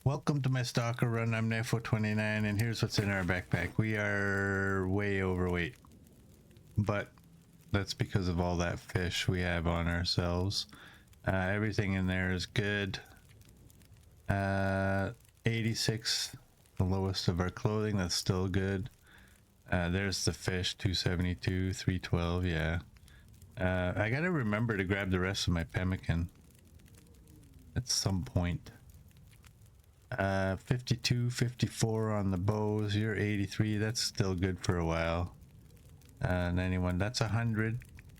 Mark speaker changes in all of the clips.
Speaker 1: Welcome to my Stalker run. I'm E223 and here's what's in our backpack. We are way overweight, but that's because of all that fish we have on ourselves. Everything in there is good. 86, the lowest of our clothing. That's still good. There's the fish, 272, 312. Yeah. I gotta remember to grab the rest of my pemmican at some point. 52, 54 on the bows. You're 83. That's still good for a while. 91. That's 100.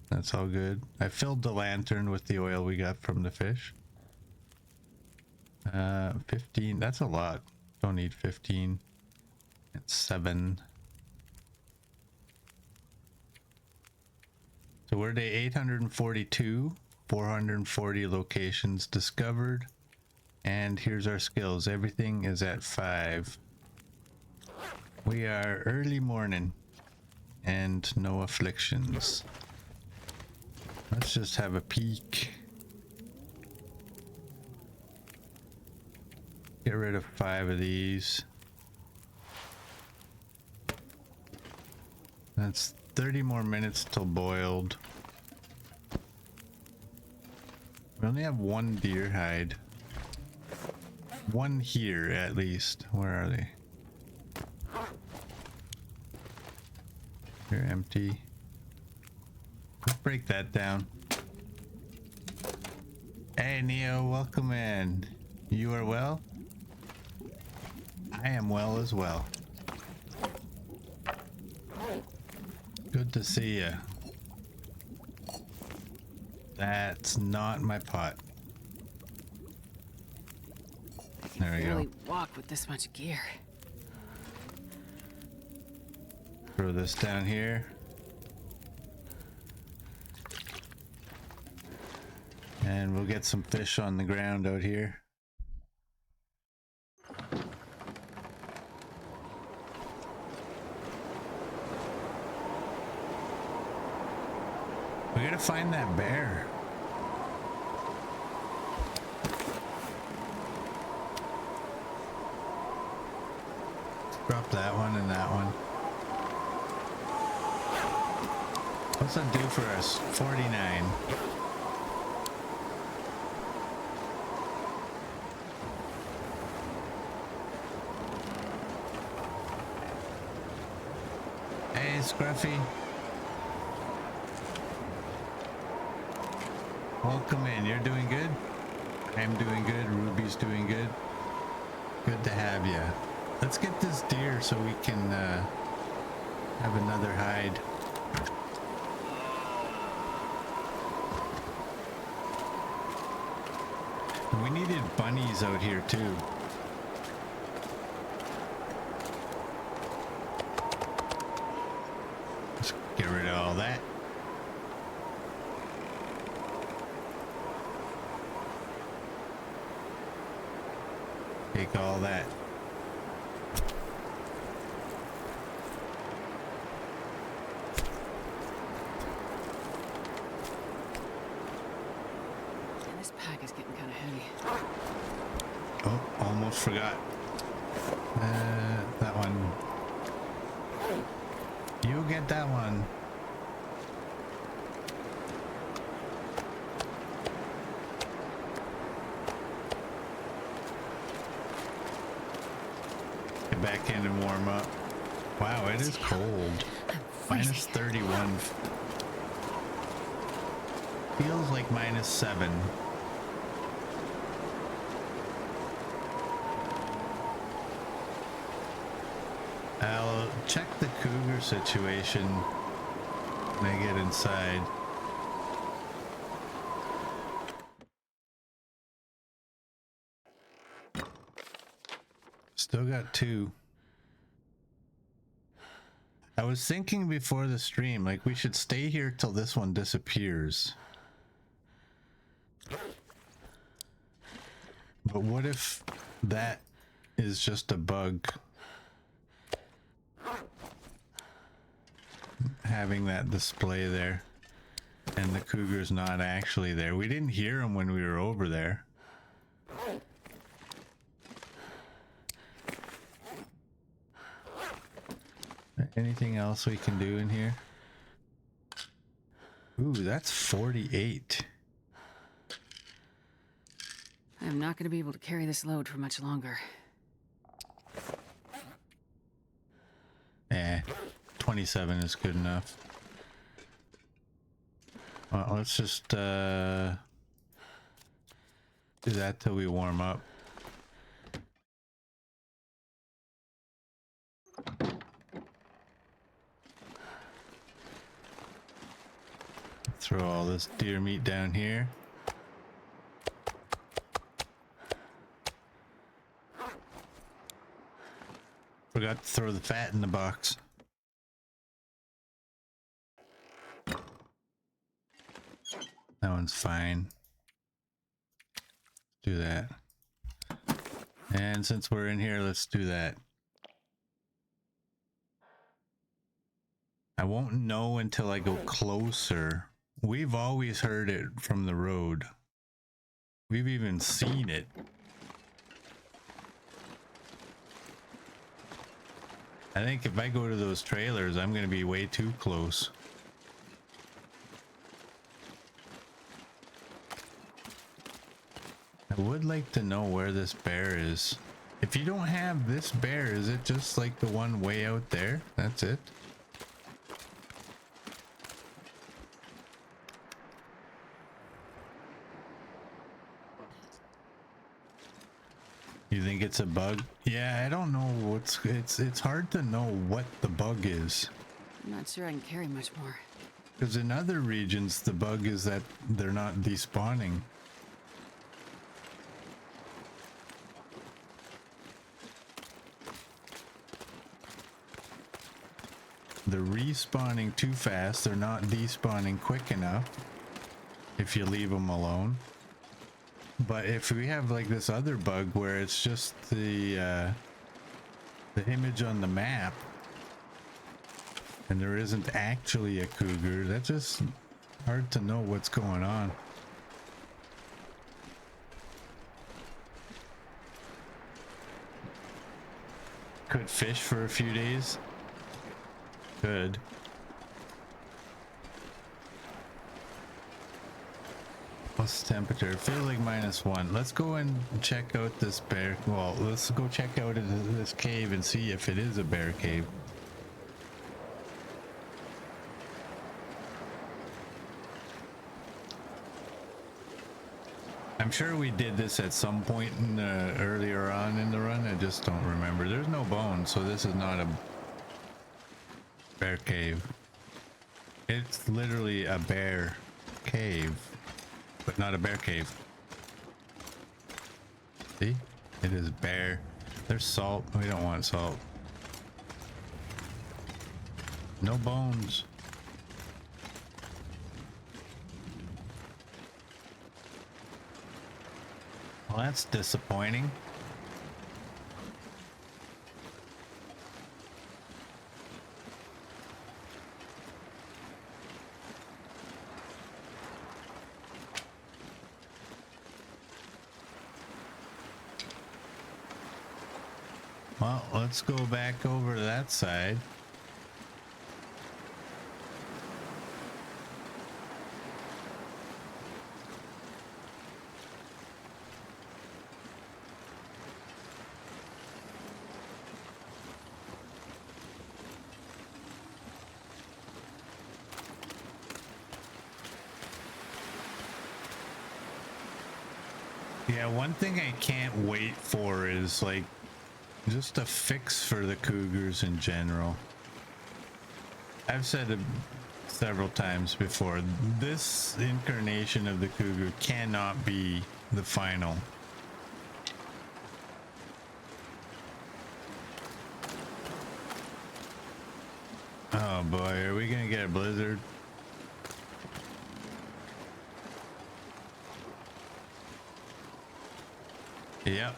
Speaker 1: That's all good. I filled the lantern with the oil we got from the fish. 15. That's a lot. Don't need 15. It's 7. So we're day 842. 440 locations discovered. And here's our skills. Everything is at 5. We are early morning and no afflictions. Let's just have a peek. Get rid of 5 of these. That's 30 more minutes till boiled. We only have 1 deer hide. 1 here at least. Where are they? They're empty. Let's break that down. Hey Neo, welcome in. You are well? I am well as well. Good to see you. That's not my pot. There we go.
Speaker 2: Walk with this much gear.
Speaker 1: Throw this down here. And we'll get some fish on the ground out here. We gotta find that bear. Drop that one and that one. What's that do for us? 49. Hey, Scruffy. Welcome in. You're doing good? I'm doing good. Ruby's doing good. Good to have you. Let's get this deer so we can have another hide. We needed bunnies out here too. Let's get rid of all that. Take all that.
Speaker 2: This pack is getting kind of heavy.
Speaker 1: Oh, almost forgot. That one. You get that one. Get back in and warm up. Wow, it is cold. Minus 31. Feels like minus 7. I'll check the cougar situation when I get inside. Still got 2. I was thinking before the stream, like we should stay here till this one disappears. But what if that is just a bug? Having that display there and the cougar's not actually there. We didn't hear him when we were over there. Anything else we can do in here? Ooh, that's 48.
Speaker 2: I'm not going to be able to carry this load for much longer.
Speaker 1: 27 is good enough. Well, let's just do that till we warm up. Throw all this deer meat down here. Forgot to throw the fat in the box. That one's fine. Do that. And since we're in here, let's do that. I won't know until I go closer. We've always heard it from the road. We've even seen it. I think if I go to those trailers, I'm going to be way too close. I would like to know where this bear is. If you don't have this bear, is it just like the one way out there? That's it? You think it's a bug? Yeah, I don't know what's it's hard to know what the bug is.
Speaker 2: I'm not sure I can carry much more.
Speaker 1: Because in other regions the bug is that they're not despawning. They're respawning too fast, they're not despawning quick enough if you leave them alone. But if we have like this other bug where it's just the image on the map and there isn't actually a cougar, that's just hard to know what's going on. Could fish for a few days. Could. What's the temperature? It feels like -1. Let's go and check out this bear. Well, let's go check out this cave and see if it is a bear cave. I'm sure we did this at some point in earlier on in the run. I just don't remember. There's no bones, so this is not a bear cave. It's literally a bear cave, but not a bear cave. See? It is bear. There's salt. We don't want salt. No bones. Well, that's disappointing. Well, let's go back over to that side. Yeah, one thing I can't wait for is like just a fix for the cougars in general. I've said it several times before, this incarnation of the cougar cannot be the final. Oh boy, are we gonna get a blizzard? Yep.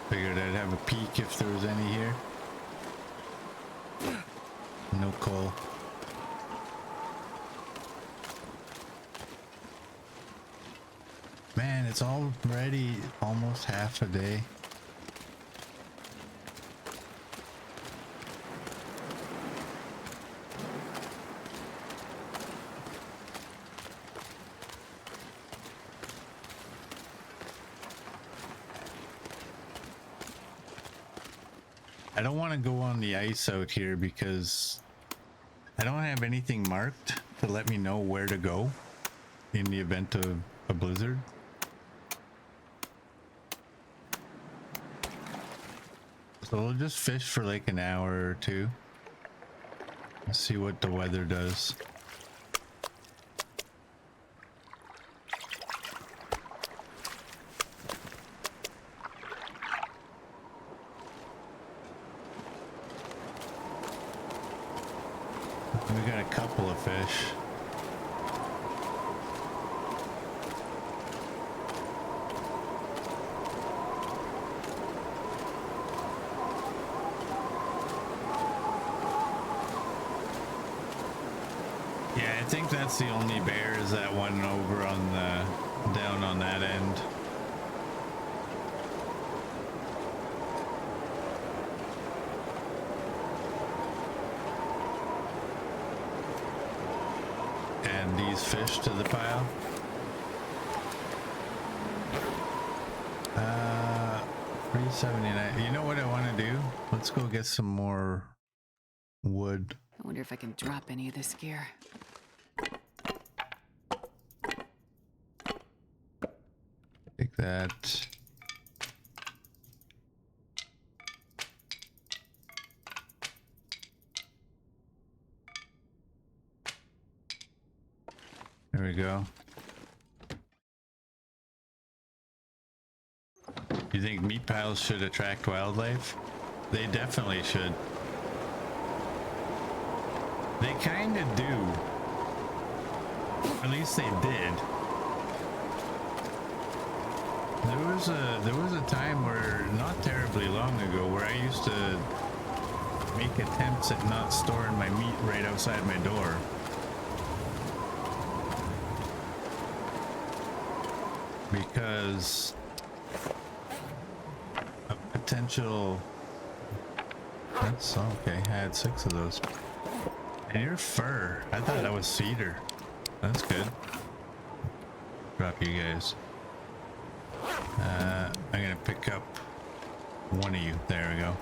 Speaker 1: Figured I'd have a peek if there was any here. No coal. Man, it's already almost half a day. I don't want to go on the ice out here because I don't have anything marked to let me know where to go in the event of a blizzard. So we'll just fish for like an hour or two. Let's see what the weather does. We got a couple of fish. Yeah, I think that's the only bear is that one over on the down on that end. And these fish to the pile. 379. You know what I want to do? Let's go get some more wood.
Speaker 2: I wonder if I can drop any of this gear.
Speaker 1: Take that. There we go. You think meat piles should attract wildlife? They definitely should. They kind of do. At least they did. There was a time where, not terribly long ago, where I used to make attempts at not storing my meat right outside my door. Because of potential. That's okay. I had 6 of those. And your fur. I thought that was cedar. That's good. Drop you guys. I'm gonna pick up one of you. There we go.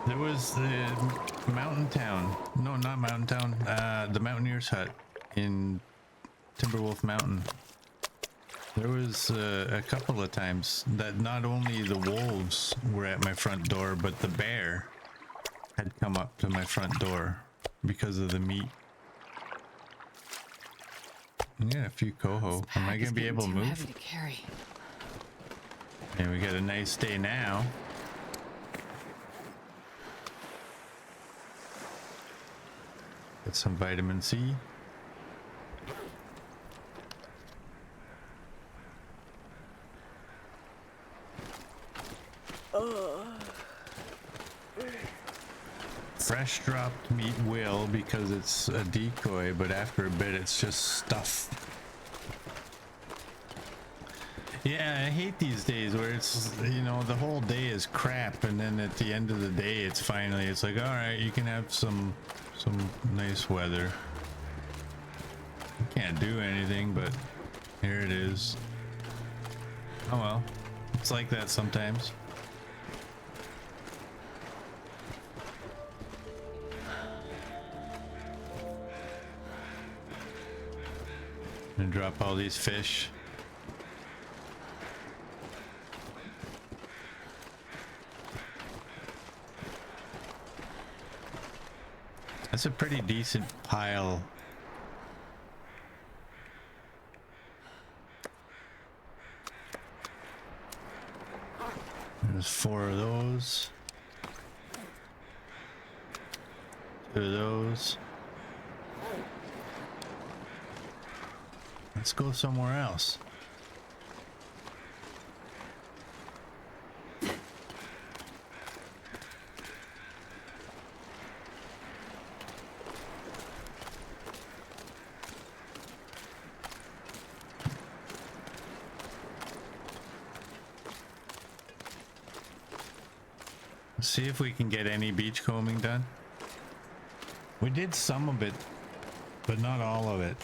Speaker 1: There was the mountain town. No, not mountain town. The Mountaineer's Hut in Timberwolf Mountain. There was a couple of times that not only the wolves were at my front door, but the bear had come up to my front door because of the meat. I got a few coho. Am I gonna be able to move?
Speaker 2: Heavy to carry.
Speaker 1: And we got a nice day now. Get some vitamin C. Fresh dropped meat will because it's a decoy, but after a bit it's just stuff. Yeah, I hate these days where it's, you know, the whole day is crap and then at the end of the day it's finally, it's like, all right, you can have some nice weather. You can't do anything, but here it is. Oh well, it's like that sometimes. And drop all these fish. That's a pretty decent pile. There's 4 of those. 2 of those. Let's go somewhere else. See if we can get any beachcombing done. We did some of it, but not all of it.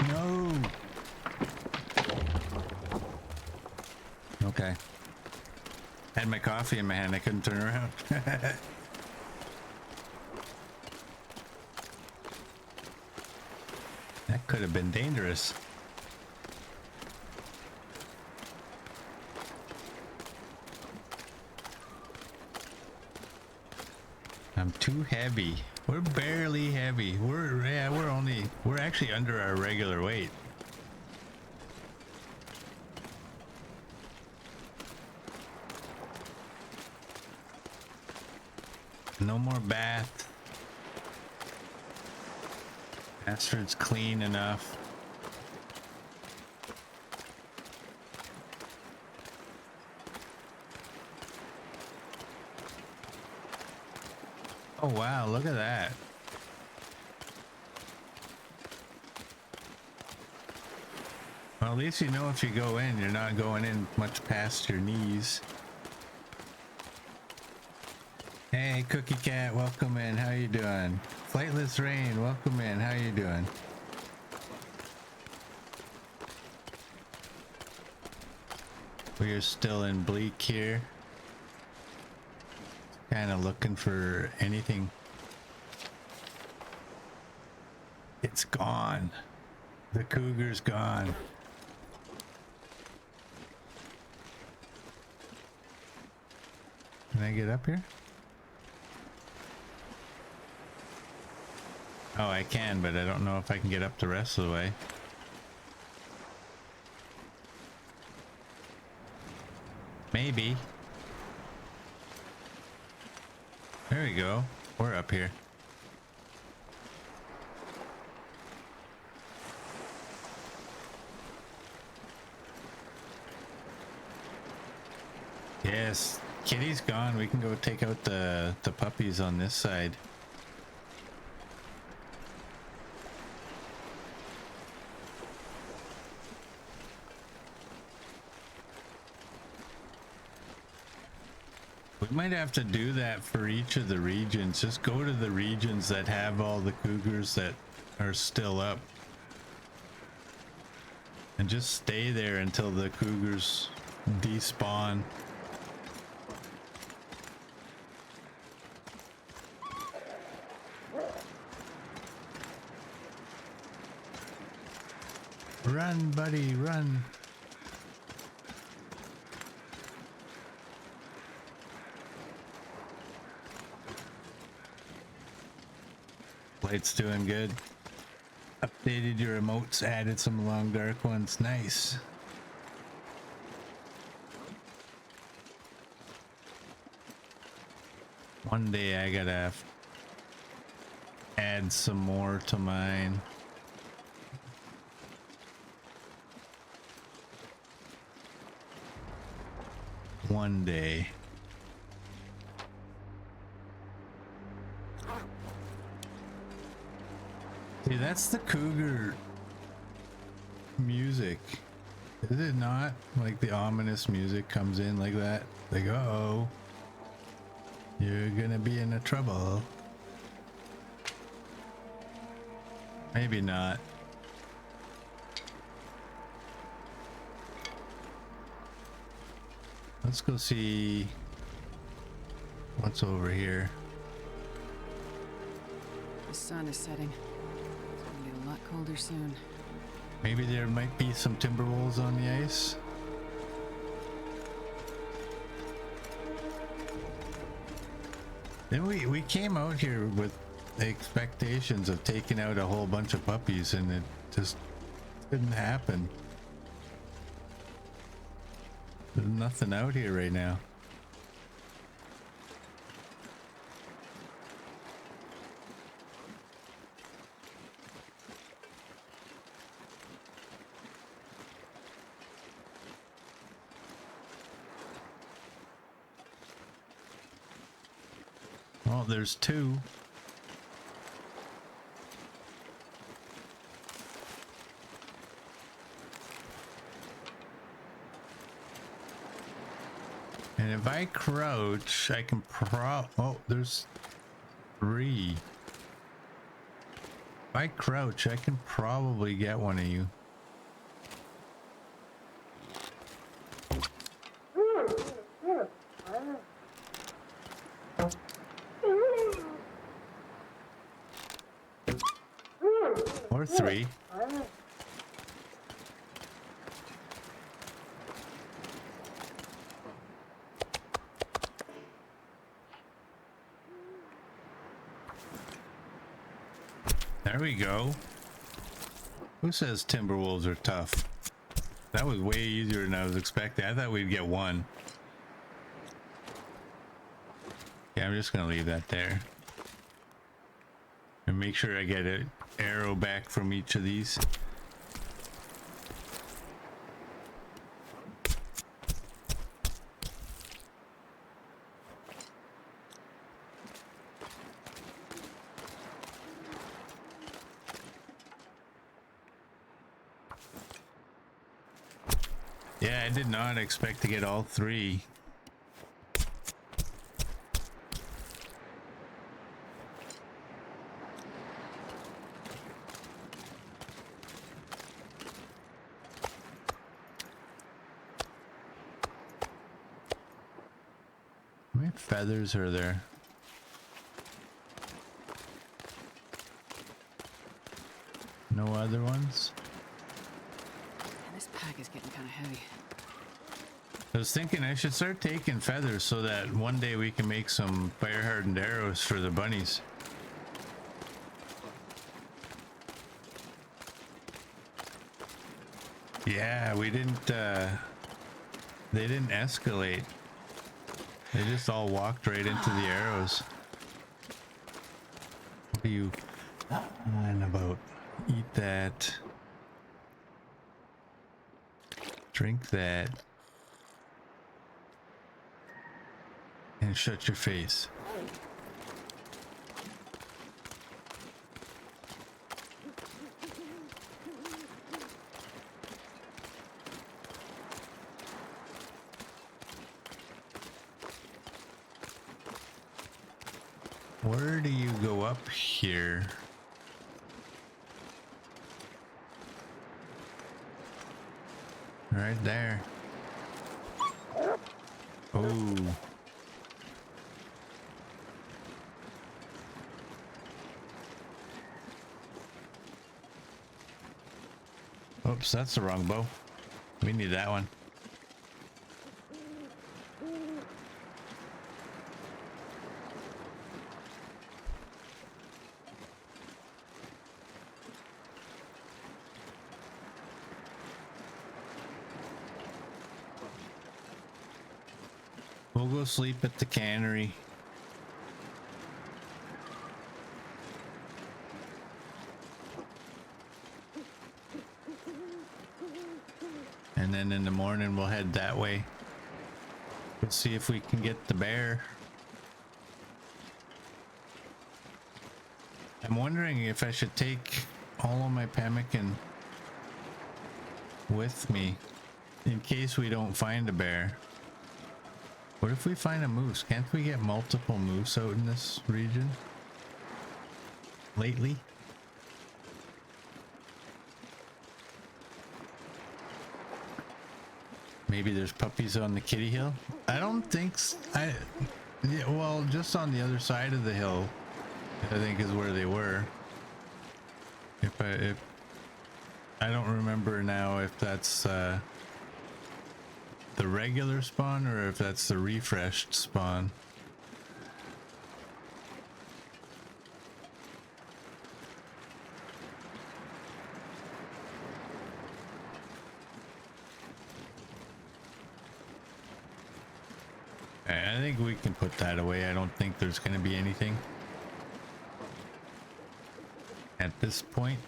Speaker 1: No. Okay. Had my coffee in my hand, I couldn't turn around. That could have been dangerous. I'm too heavy. We're barely heavy. We're actually under our regular weight. No more bath. Astrid's clean enough. Oh wow, look at that. Well, at least you know if you go in, you're not going in much past your knees. Hey, Cookie Cat, welcome in. How you doing? Flightless Rain, welcome in. How you doing? We are still in bleak here. Kind of looking for anything. It's gone. The cougar's gone. Can I get up here? Oh, I can, but I don't know if I can get up the rest of the way. Maybe. There we go. We're up here. Yes, Kitty's gone. We can go take out the puppies on this side. We might have to do that for each of the regions. Just go to the regions that have all the cougars that are still up. And just stay there until the cougars despawn. Run, buddy, run. Light's doing good. Updated your emotes, added some long dark ones. Nice. One day I gotta add some more to mine. One day. See, that's the cougar music. Is it not? Like the ominous music comes in like that. Like, uh-oh. You're gonna be in a trouble. Maybe not. Let's go see what's over here.
Speaker 2: The sun is setting. It's gonna get a lot colder soon.
Speaker 1: Maybe there might be some timber wolves on the ice. Then we came out here with expectations of taking out a whole bunch of puppies, and it just didn't happen. There's nothing out here right now. Well, there's two. And if I crouch, I can oh, there's 3. If I crouch, I can probably get one of you. Or 3. There we go. Who says timberwolves are tough? That was way easier than I was expecting. I thought we'd get 1. Yeah, I'm just gonna leave that there. And make sure I get an arrow back from each of these. Yeah, I did not expect to get all 3. How many feathers are there? No other ones?
Speaker 2: And this pack is getting kind of heavy.
Speaker 1: I was thinking I should start taking feathers so that one day we can make some fire hardened arrows for the bunnies. Yeah, we didn't, they didn't escalate. They just all walked right into the arrows. What are you on about? Eat that. Drink that. And shut your face. Where do you go up here? Right there. Oh. Oops, that's the wrong bow. We need that one. We'll go sleep at the cannery. And then in the morning we'll head that way. We'll see if we can get the bear. I'm wondering if I should take all of my pemmican with me in case we don't find a bear. What if we find a moose? Can't we get multiple moose out in this region lately? Maybe there's puppies on the kitty hill. I don't think yeah, well, just on the other side of the hill, I think is where they were. If I don't remember now if that's the regular spawn or if that's the refreshed spawn. I think we can put that away. I don't think there's going to be anything at this point.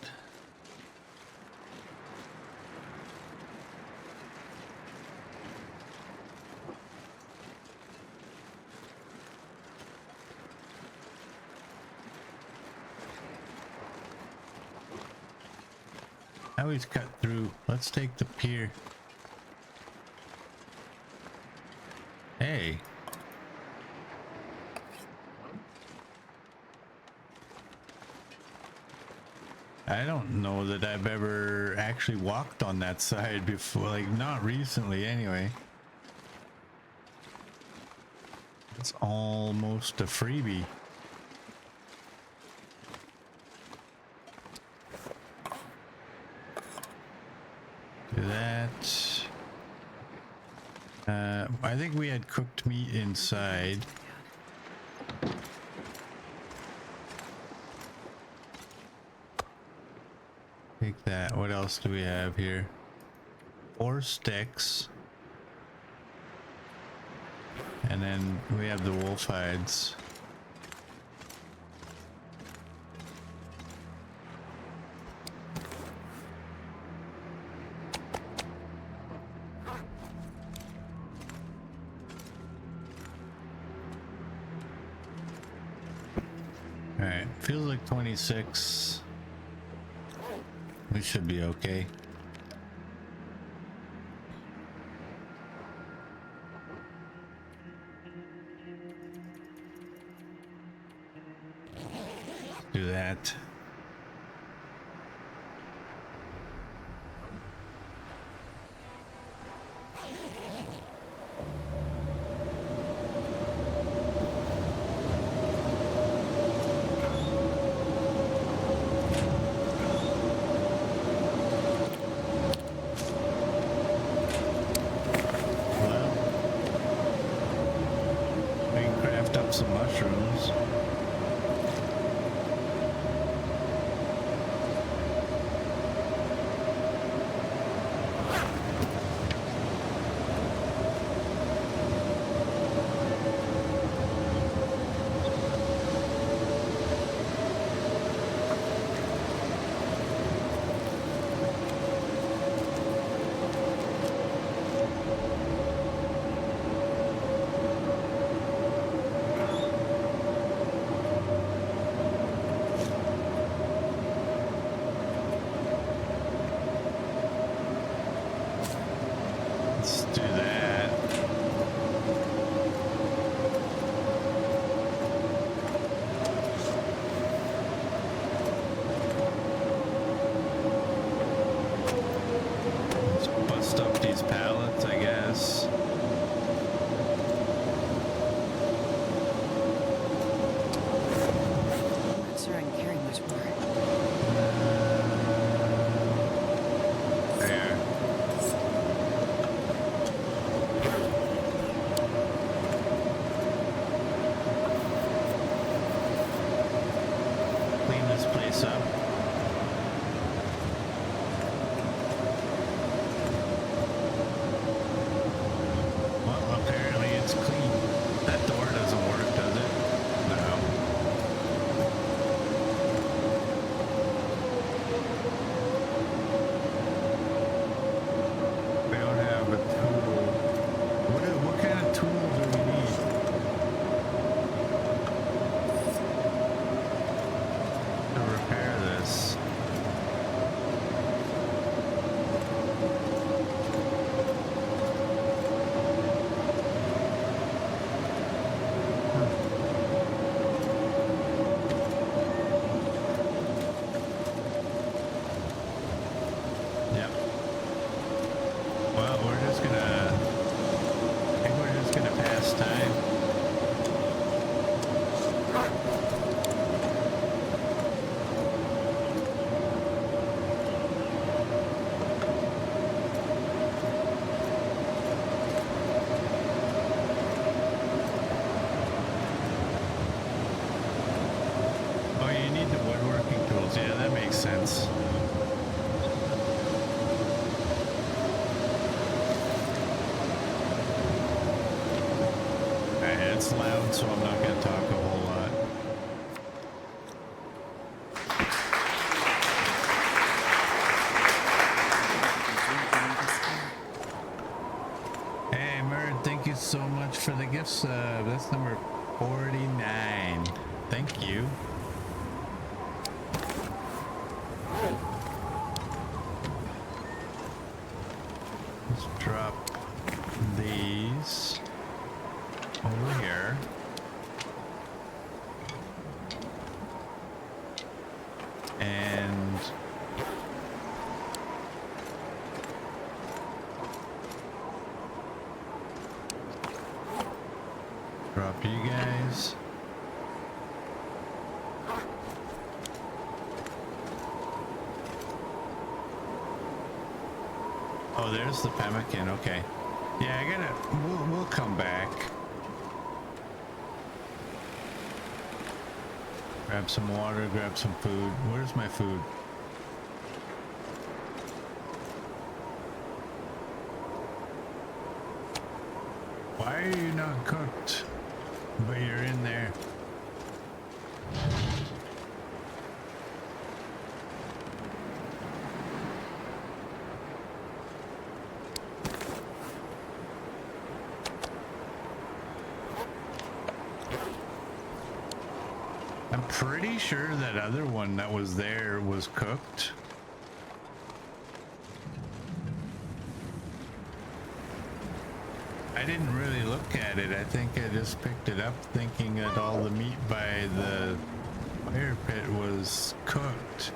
Speaker 1: I always cut through. Let's take the pier. Hey. I don't know that I've ever actually walked on that side before, like not recently anyway. It's almost a freebie. Do that. I think we had cooked meat inside. Take that. What else do we have here? 4 sticks. And then we have the wolf hides. All right, feels like 26. We should be okay. Do that. Well, we can craft up some mushrooms. Let's do that. Let's bust up these pallets, I guess.
Speaker 2: I'm not sure I can carry much more.
Speaker 1: There. Clean this place up. Well, apparently it's clean. That door doesn't work, does it? No. We don't have a tool. What kind of tool do we need to repair this? Yep. Well, we're just gonna. I think we're just gonna pass time. Oh, you need the woodworking tools. Yeah, that makes sense. Alright, it's loud, so I'm not gonna talk a whole lot. Hey, Murd, thank you so much for the gift sub. That's number 49. Thank you. Let's drop these. over here. And drop you guys. Oh, there's the pemmican. Okay. Yeah, I gotta. We'll come back. Grab some water. Grab some food. Where's my food? Why are you not cooked? But you're in there. I'm pretty sure that other one that was there was cooked. I didn't really look at it. I think I just picked it up thinking that all the meat by the fire pit was cooked.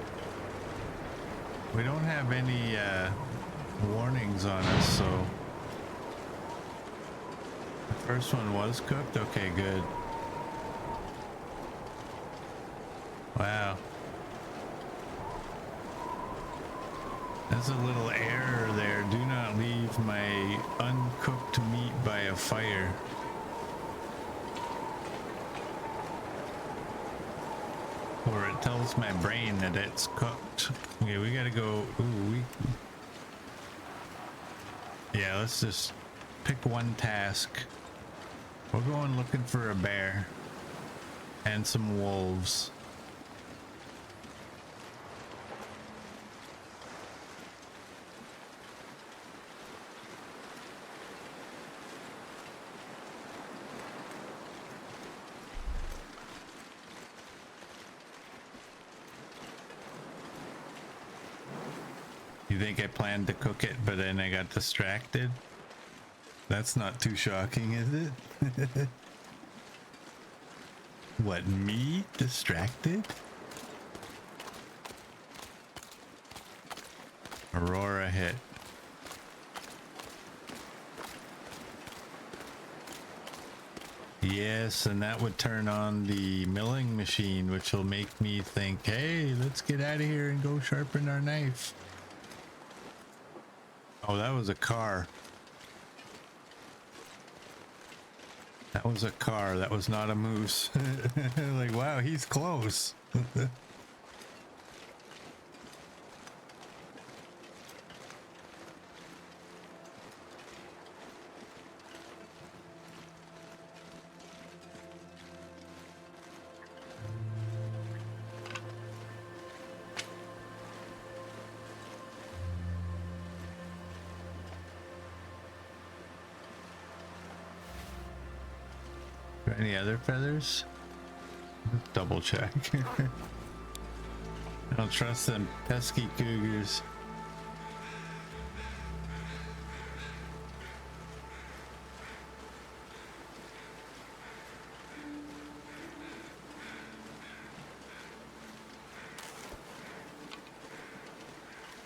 Speaker 1: We don't have any warnings on us, so the first one was cooked. Okay, good. Wow. There's a little error there. Do not leave my uncooked meat by a fire. Or it tells my brain that it's cooked. Okay, we gotta go. Ooh, yeah, let's just pick one task. We're going looking for a bear and some wolves. You think I planned to cook it, but then I got distracted? That's not too shocking, is it? What, me distracted? Aurora hit. Yes, and that would turn on the milling machine, which will make me think, hey, let's get out of here and go sharpen our knife. Oh, that was a car. That was a car. That was not a moose. Like, wow, he's close. Any other feathers? Double check. I don't trust them pesky cougars.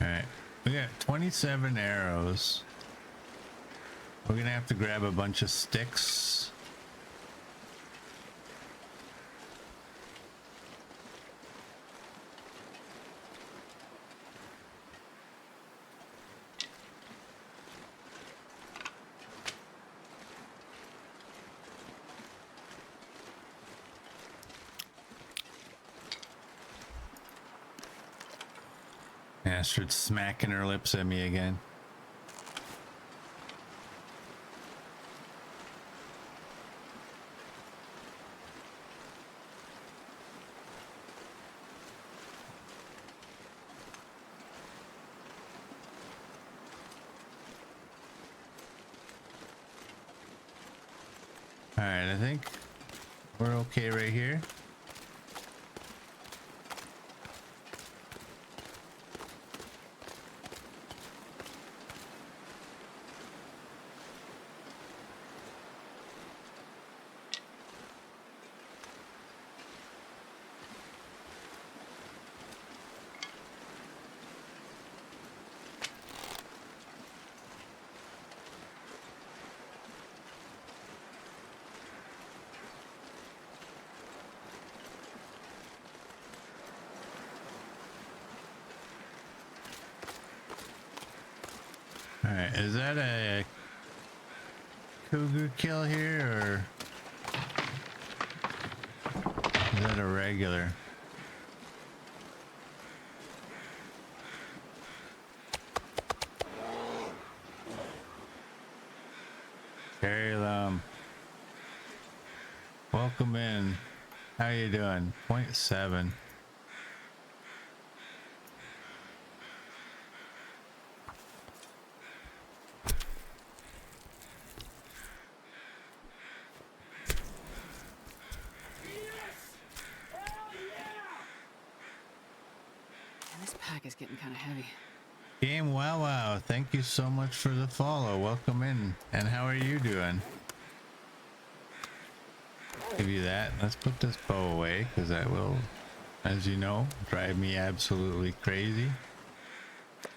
Speaker 1: Alright, we got 27 arrows. We're gonna have to grab a bunch of sticks. Astrid smacking her lips at me again. All right, I think we're okay right here. Alright, is that a cougar kill here, or is that a regular? Carry them. Welcome in. How you doing? 0.7.
Speaker 2: This pack is getting kind of heavy.
Speaker 1: Game Wow Wow, thank you so much for the follow. Welcome in. And how are you doing? Give you that. Let's put this bow away because that will, as you know, drive me absolutely crazy.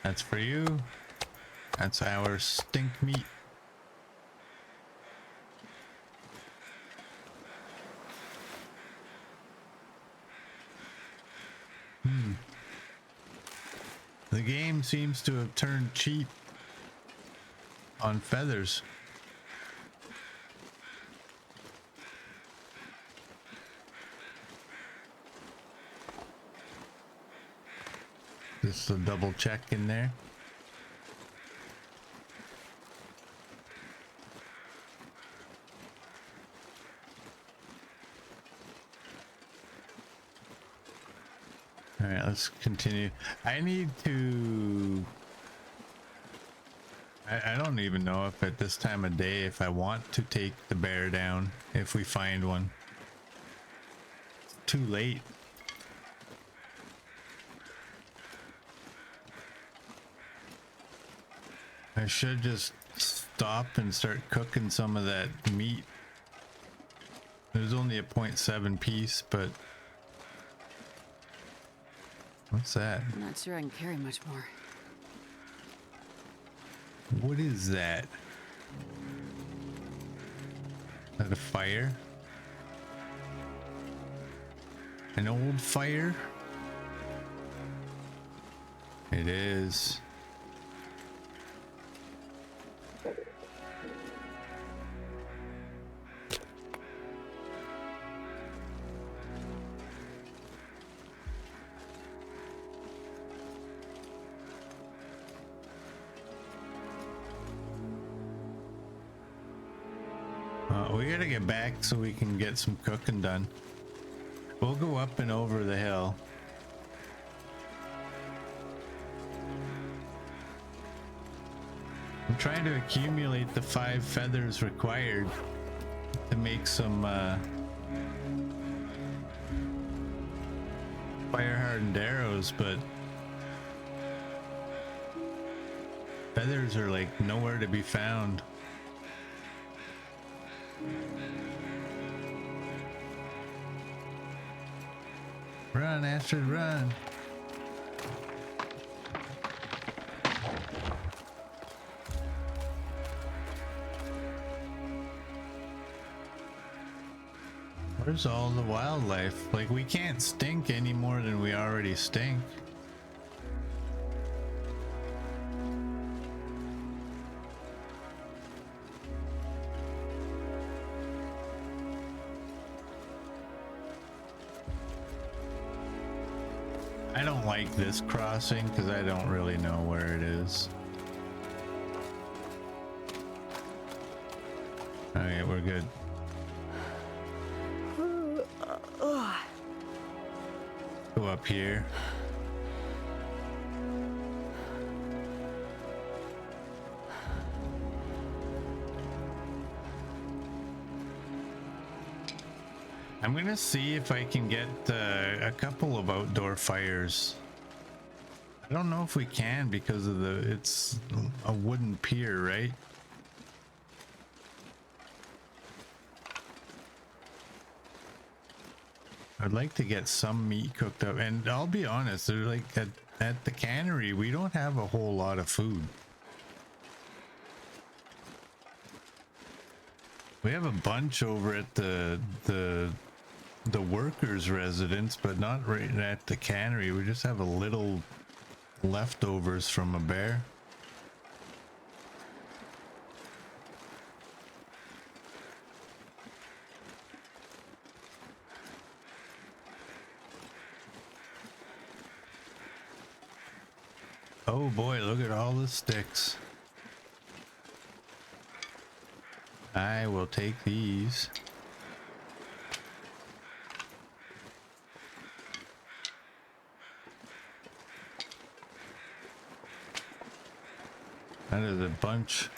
Speaker 1: That's for you. That's our stink meat. The game seems to have turned cheap on feathers. Just a double check in there. All right, let's continue. I need to... I don't even know if at this time of day if I want to take the bear down if we find one. It's too late. I should just stop and start cooking some of that meat. There's only a 0.7 piece, but... What's that?
Speaker 2: I'm not sure I can carry much more.
Speaker 1: What is that? Is that a fire? An old fire? It is. We gotta get back so we can get some cooking done. We'll go up and over the hill. I'm trying to accumulate the 5 feathers required to make some fire-hardened arrows, but feathers are like nowhere to be found. Run, Astrid, run. Where's all the wildlife? Like, we can't stink any more than we already stink. I don't like this crossing because I don't really know where it is. Okay, we're good. Go up here. I'm gonna see if I can get a couple of outdoor fires. I don't know if we can because of it's a wooden pier, right? I'd like to get some meat cooked up, and I'll be honest, they're like at the cannery, we don't have a whole lot of food. We have a bunch over at the workers' residence, but not right at the cannery. We just have a little leftovers from a bear. Oh boy, look at all the sticks. I will take these. That is a bunch.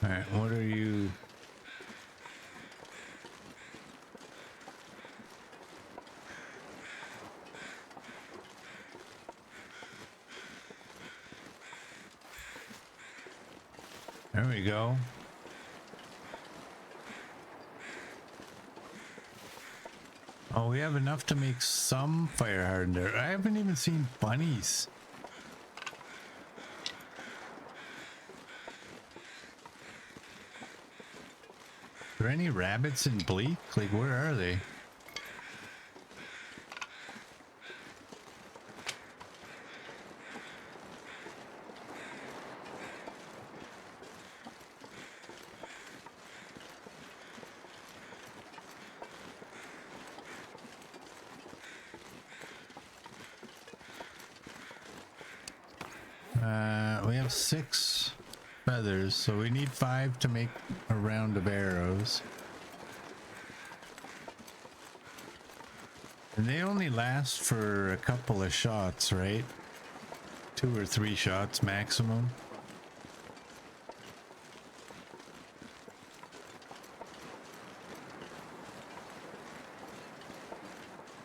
Speaker 1: All right, what are you? There we go. Oh, we have enough to make some fire hardener. I haven't even seen bunnies. Are there any rabbits in Bleak? Like, where are they? We have 6 feathers, so we need 5 to make a round of arrows. And they only last for a couple of shots, right? 2 or 3 shots maximum.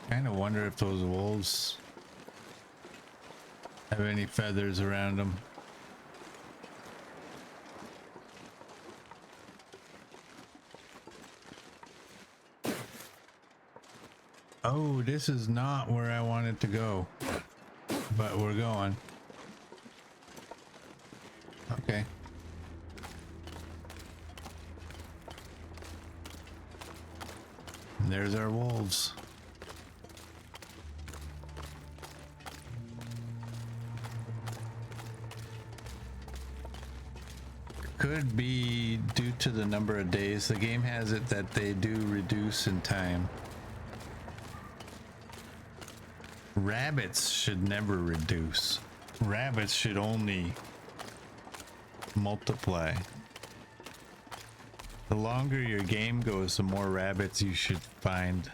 Speaker 1: Kind of wonder if those wolves have any feathers around them. Oh, this is not where I wanted to go, but we're going. Okay. And there's our wolves. Could be due to the number of days. The game has it that they do reduce in time. Rabbits should never reduce. Rabbits should only multiply. The longer your game goes, the more rabbits you should find.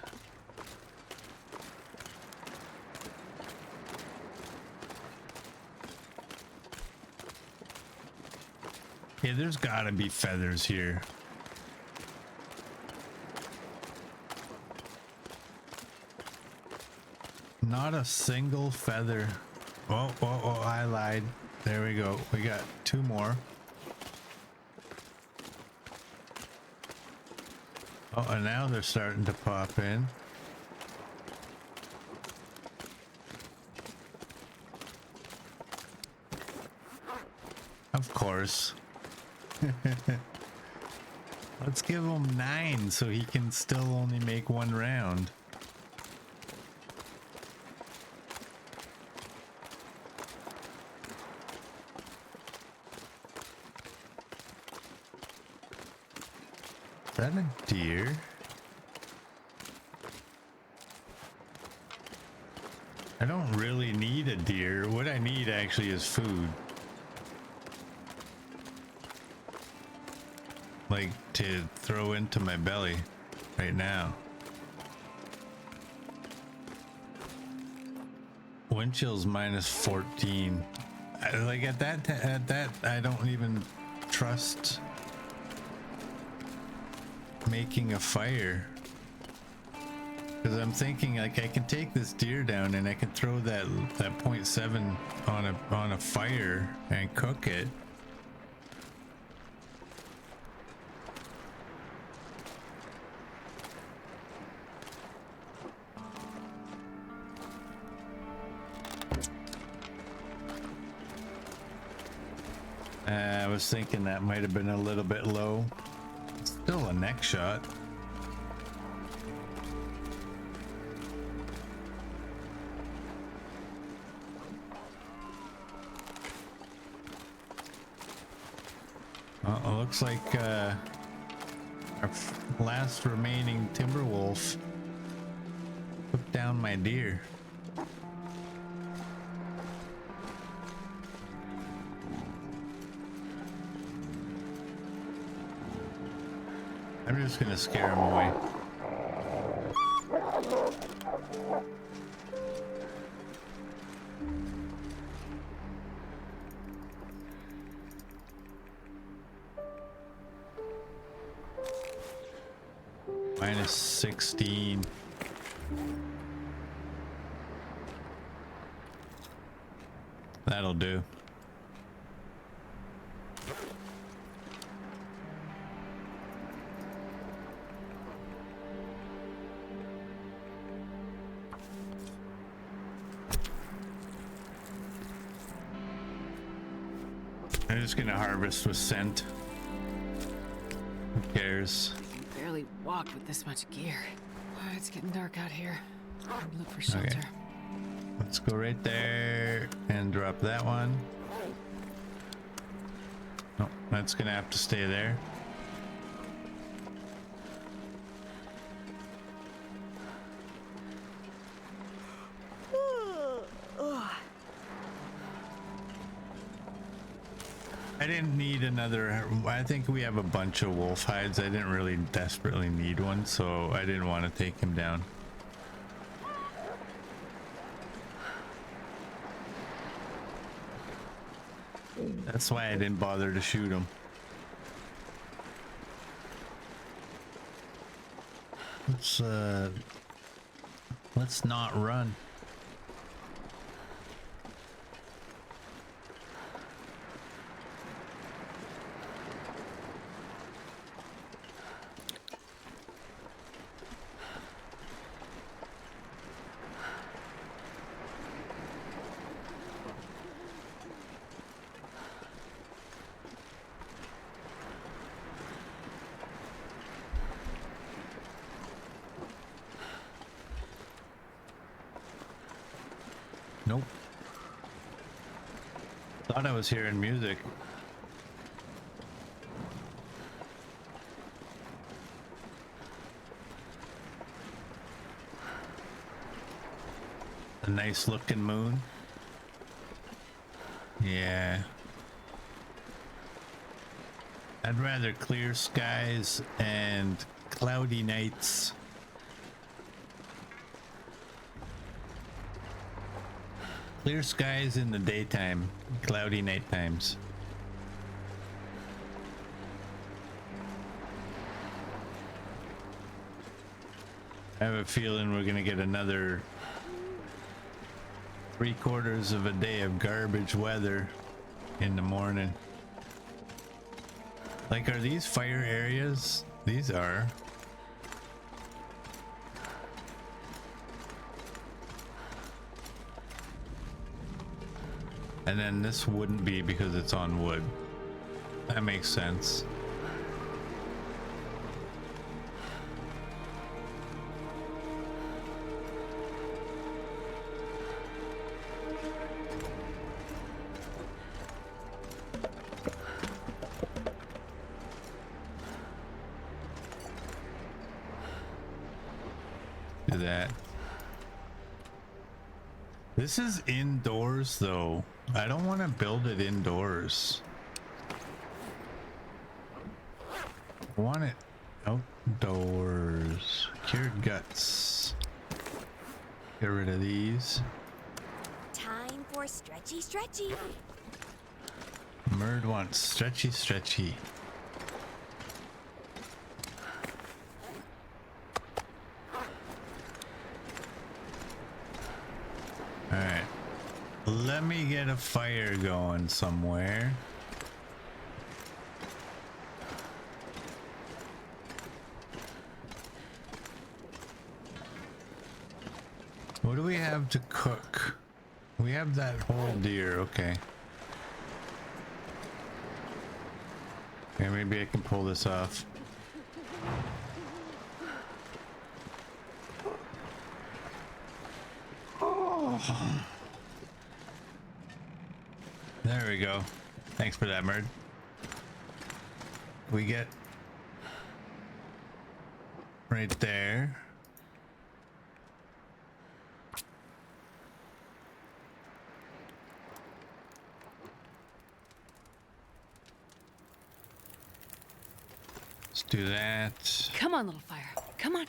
Speaker 1: Yeah, there's gotta be feathers here. Not a single feather. Oh, I lied. There we go. We got 2 more. Oh, and now they're starting to pop in. Of course. Let's give him 9 so he can still only make 1 round. Is that a deer? I don't really need a deer. What I need actually is food. Like to throw into my belly right now. Wind chill's minus 14. Like at that I don't even trust making a fire, because I'm thinking like I can take this deer down and I can throw that 0.7 on a fire and cook it. I was thinking that might have been a little bit low. Still a neck shot. Well, it looks like Our last remaining timber wolf took down my deer. I'm just gonna scare him away. Minus 16. That'll do. I'm just gonna harvest with scent. Who cares?
Speaker 2: I can barely walk with this much gear. Oh, it's getting dark out here. I'd look for shelter.
Speaker 1: Okay. Let's go right there and drop that one. No, that's gonna have to stay there. I didn't need another. I think we have a bunch of wolf hides. I didn't really desperately need one, so I didn't want to take him down. That's why I didn't bother to shoot him. Let's not run. Nope. Thought I was hearing music. A nice looking moon. Yeah. I'd rather clear skies and cloudy nights. Clear skies in the daytime, cloudy night times. I have a feeling we're gonna get another 3/4 of a day of garbage weather in the morning. Like, are these fire areas? These are. And then this wouldn't be because it's on wood. That makes sense. Do that. This is indoors though. I don't want to build it indoors. I want it outdoors. Cured guts. Get rid of these.
Speaker 3: Time for stretchy, stretchy.
Speaker 1: Murd wants stretchy, stretchy. All right. Let me get a fire going somewhere. What do we have to cook? We have that whole deer, okay. Okay, maybe I can pull this off. Oh. There we go. Thanks for that, Murd. We get right there. Let's do that.
Speaker 2: Come on, little fire. Come on.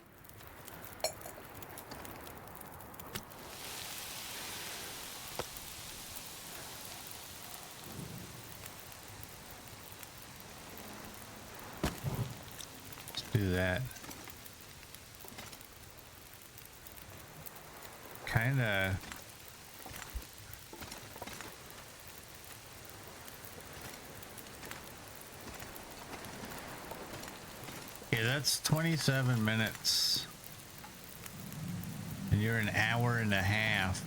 Speaker 1: Let's do that. Kinda. Okay, that's 27 minutes. And you're an hour and a half.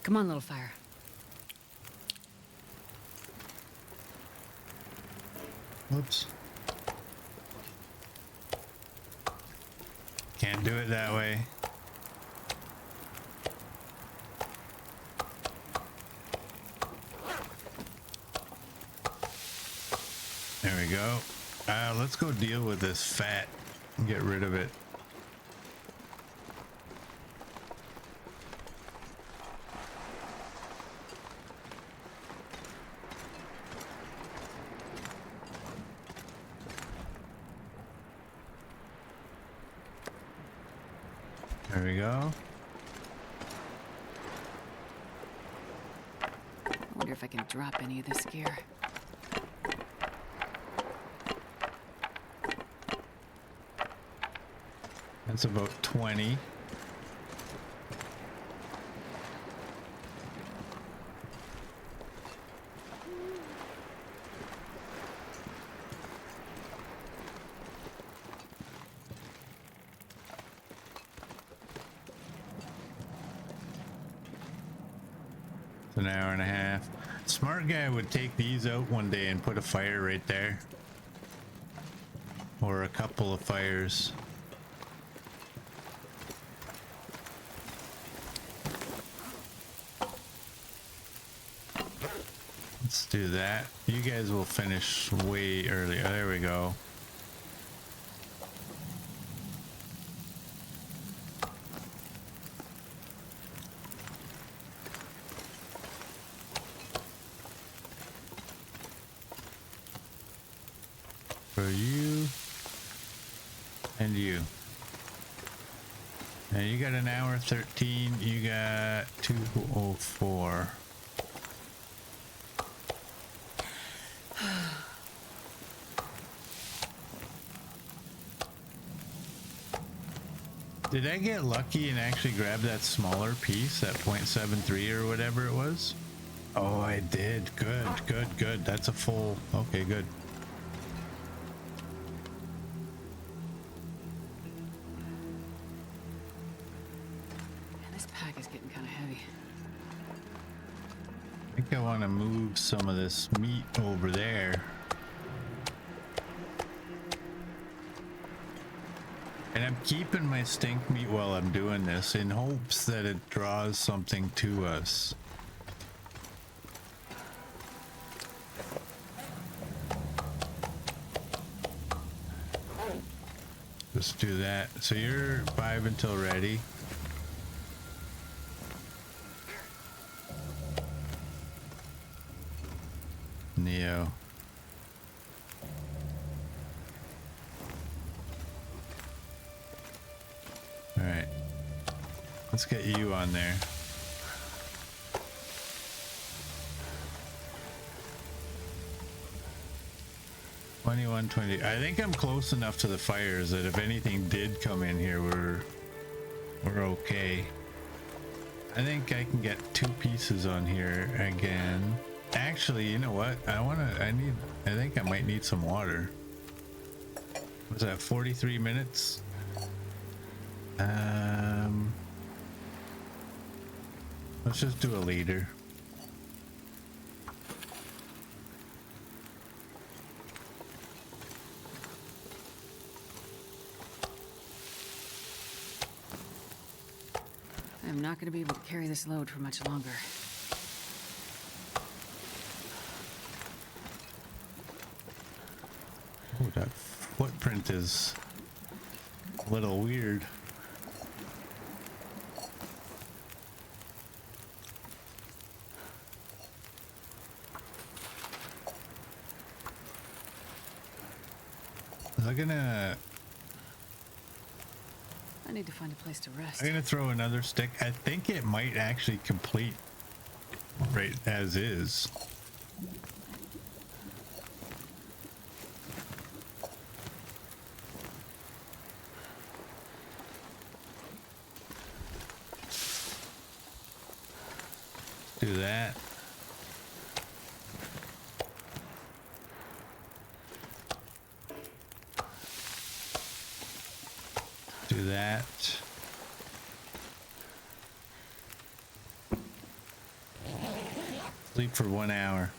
Speaker 2: Come on, little fire.
Speaker 1: Whoops. Can't do it that way. There we go. Let's go deal with this fat and get rid of it. There we go.
Speaker 2: I wonder if I can drop any of this gear.
Speaker 1: That's about 20. It's an hour and a half. Smart guy would take these out one day and put a fire right there. Or a couple of fires. Let's do that. You guys will finish way early. Oh, there we go. For you and you. Now you got an hour 13. You got 2:04. Did I get lucky and actually grab that smaller piece, that 0.73 or whatever it was? Oh, I did. Good, good, good. That's a full. Okay, good.
Speaker 2: Man, this pack is getting kind of heavy.
Speaker 1: I think I want to move some of this meat over there. And I'm keeping my stink meat while I'm doing this in hopes that it draws something to us. Let's do that. So you're 5 until ready. Neo. All right. Let's get you on there. $21.20. I think I'm close enough to the fires that if anything did come in here, we're okay. I think I can get 2 pieces on here again. Actually, you know what? I think I might need some water. Was that 43 minutes? Let's just do a liter.
Speaker 2: I'm not going to be able to carry this load for much longer.
Speaker 1: Oh, that footprint is a little weird. I'm
Speaker 2: I need to find a place to rest.
Speaker 1: gonna throw another stick. I think it might actually complete right as is. Do that. Do that. Sleep for 1 hour.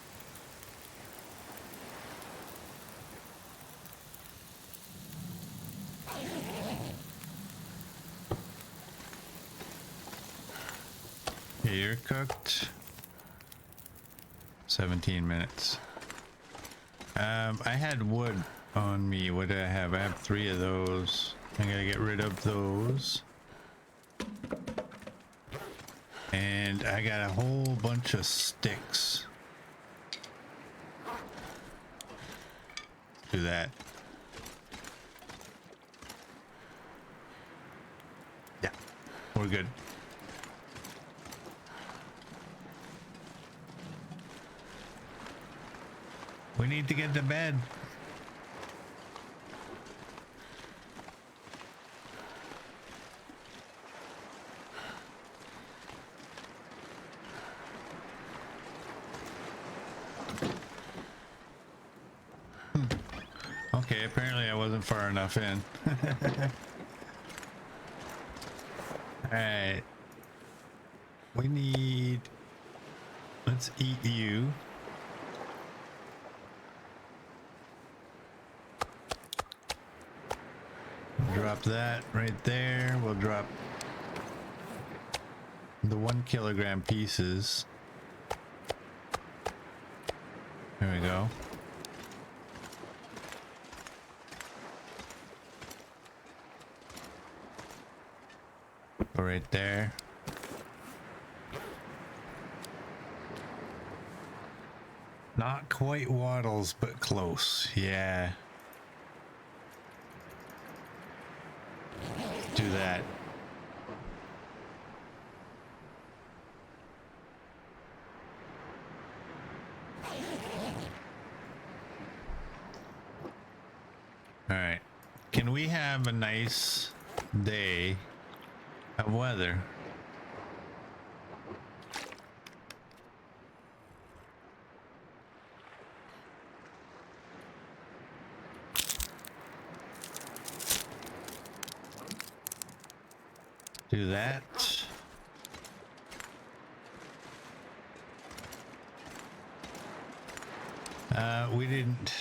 Speaker 1: Okay, you're cooked. 17 minutes. I had wood on me. What do I have? I have 3 of those. I'm gonna get rid of those. And I got a whole bunch of sticks. Do that. Yeah, we're good. We need to get to bed. Okay, apparently I wasn't far enough in. Alright. We need... Let's eat you. Drop that right there. We'll drop the 1 kilogram pieces. There we go. Go right there. Not quite waddles, but close. Yeah. Do that. All right. Can we have a nice day of weather? Do that. We didn't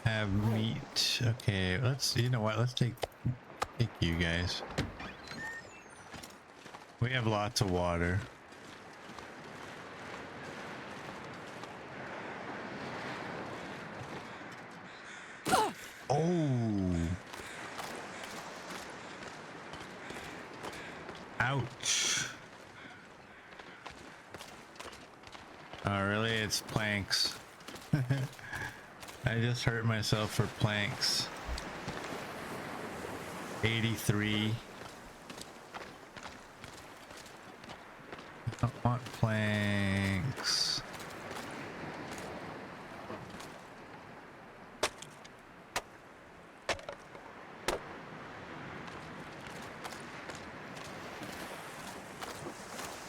Speaker 1: have meat. Okay, let's, you know what, let's take you guys. We have lots of water. Oh. Ouch. Oh, really? It's planks. I just hurt myself for planks. 83. I don't want planks.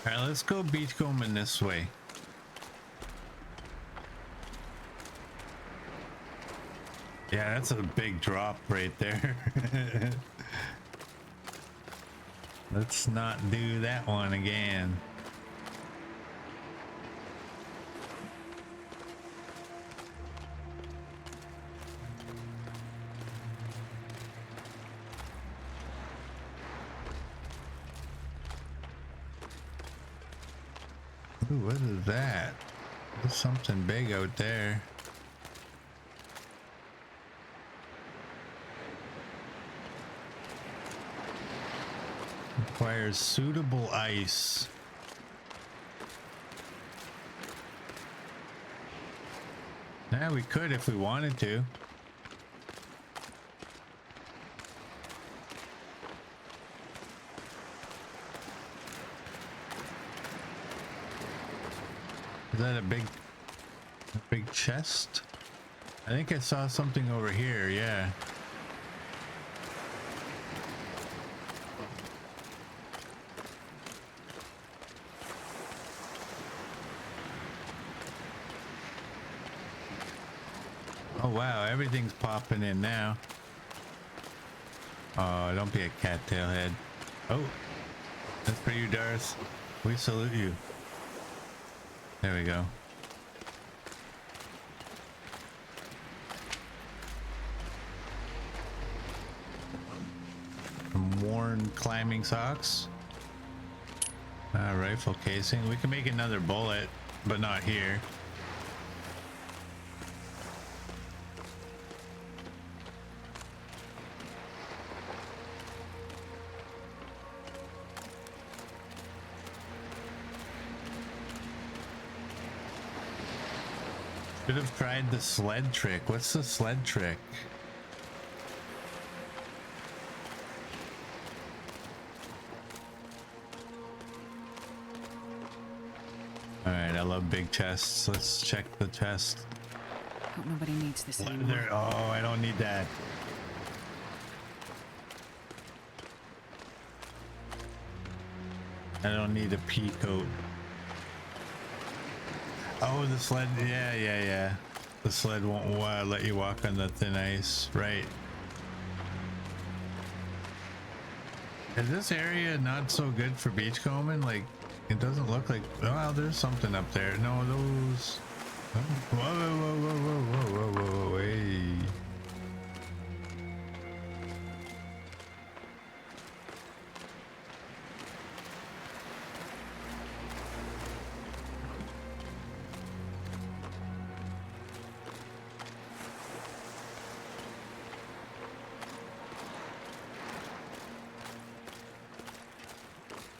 Speaker 1: All right, let's go beachcombing this way. Yeah, that's a big drop right there. Let's not do that one again. Ooh, what is that? There's something big out there. Requires suitable ice. Yeah, we could if we wanted to. Is that a big chest? I think I saw something over here, yeah. Oh wow, everything's popping in now. Oh, don't be a cattail head. Oh, that's for you, Darth. We salute you. There we go. Some worn climbing socks. Rifle casing. We can make another bullet, but not here. Should have tried the sled trick. What's the sled trick? Alright, I love big chests. Let's check the chest.
Speaker 2: Hope nobody needs this
Speaker 1: What
Speaker 2: anymore.
Speaker 1: there? Oh, I don't need that. I don't need a pea coat. Oh, the sled. Yeah. The sled won't let you walk on the thin ice. Right. Is this area not so good for beachcombing? Like, it doesn't look like... Well, there's something up there. No, those... Whoa, hey.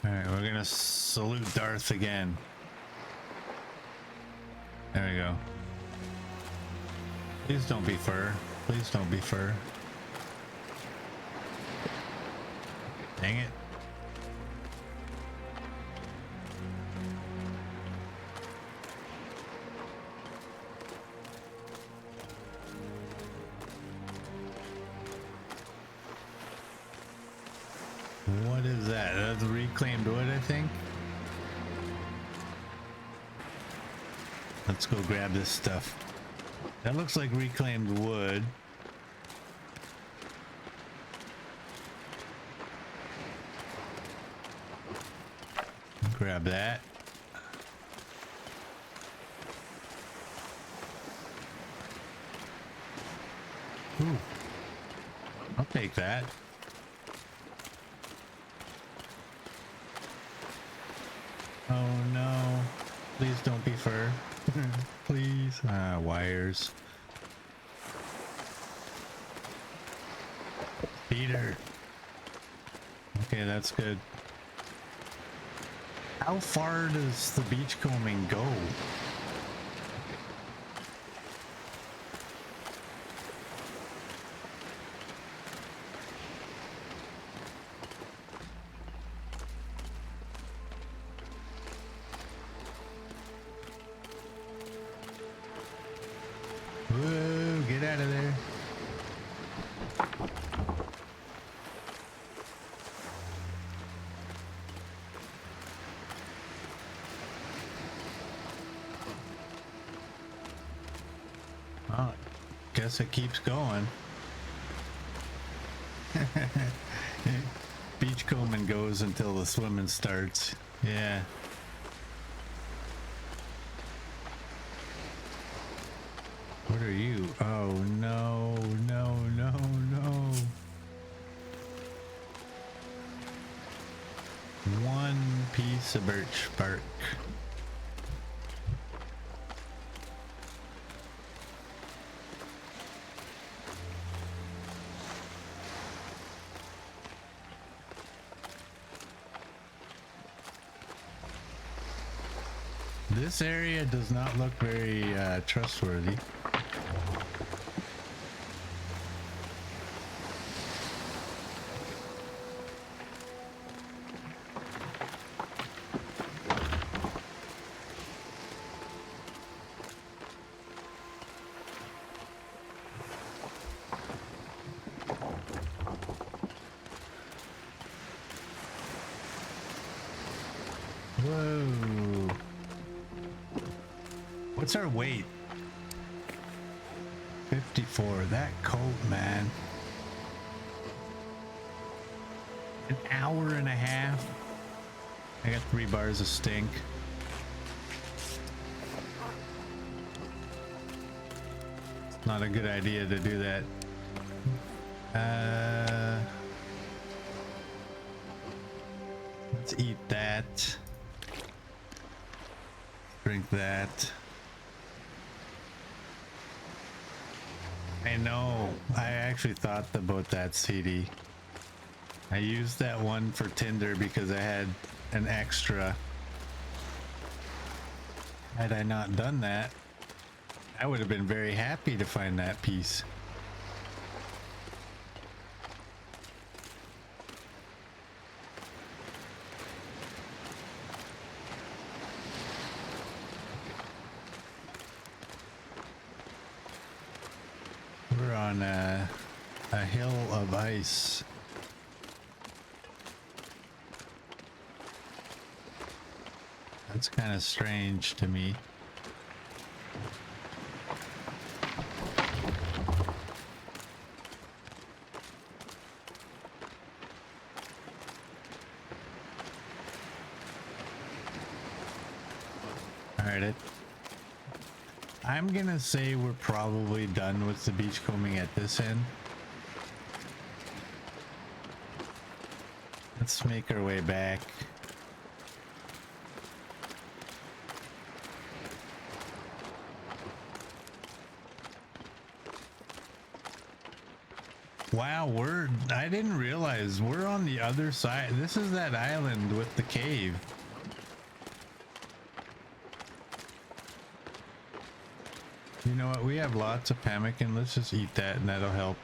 Speaker 1: Alright, we're gonna salute Darth again. There we go. Please don't be fur. Please don't be fur. Dang it. What is that? That's reclaimed wood, I think. Let's go grab this stuff. That looks like reclaimed wood. Grab that. Ooh. I'll take that. Oh no. Please don't be fur. Please. Wires. Peter. Okay, that's good. How far does the beachcombing go? Whoa, get out of there. Oh, guess it keeps going. Beachcombing goes until the swimming starts. Yeah. What are you? Oh no, no, no, no. One piece of birch bark. This area does not look very trustworthy. Whoa. What's our weight? 54. That coat, man. An hour and a half. I got 3 bars of stink. It's not a good idea to do that. Let's eat that. Drink that. I know. I actually thought about that CD. I used that one for Tinder because I had an extra. Had I not done that, I would have been very happy to find that piece. We're on a hill of ice. That's kind of strange to me. All right, I'm gonna say we're probably done with the beachcombing at this end. Let's make our way back. Wow, I didn't realize we're on the other side. This is that island with the cave. You know what? We have lots of pemmican. Let's just eat that and that'll help.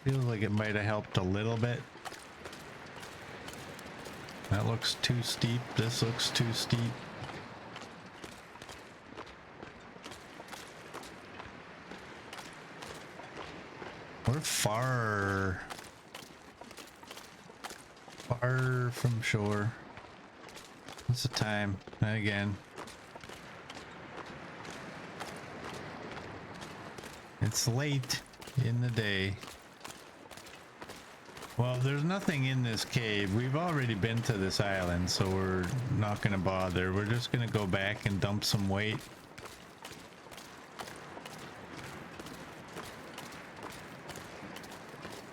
Speaker 1: Feels like it might have helped a little bit. That looks too steep. This looks too steep. We're far from shore. What's the time? Again. It's late in the day. Well, there's nothing in this cave. We've already been to this island, so we're not going to bother. We're just going to go back and dump some weight.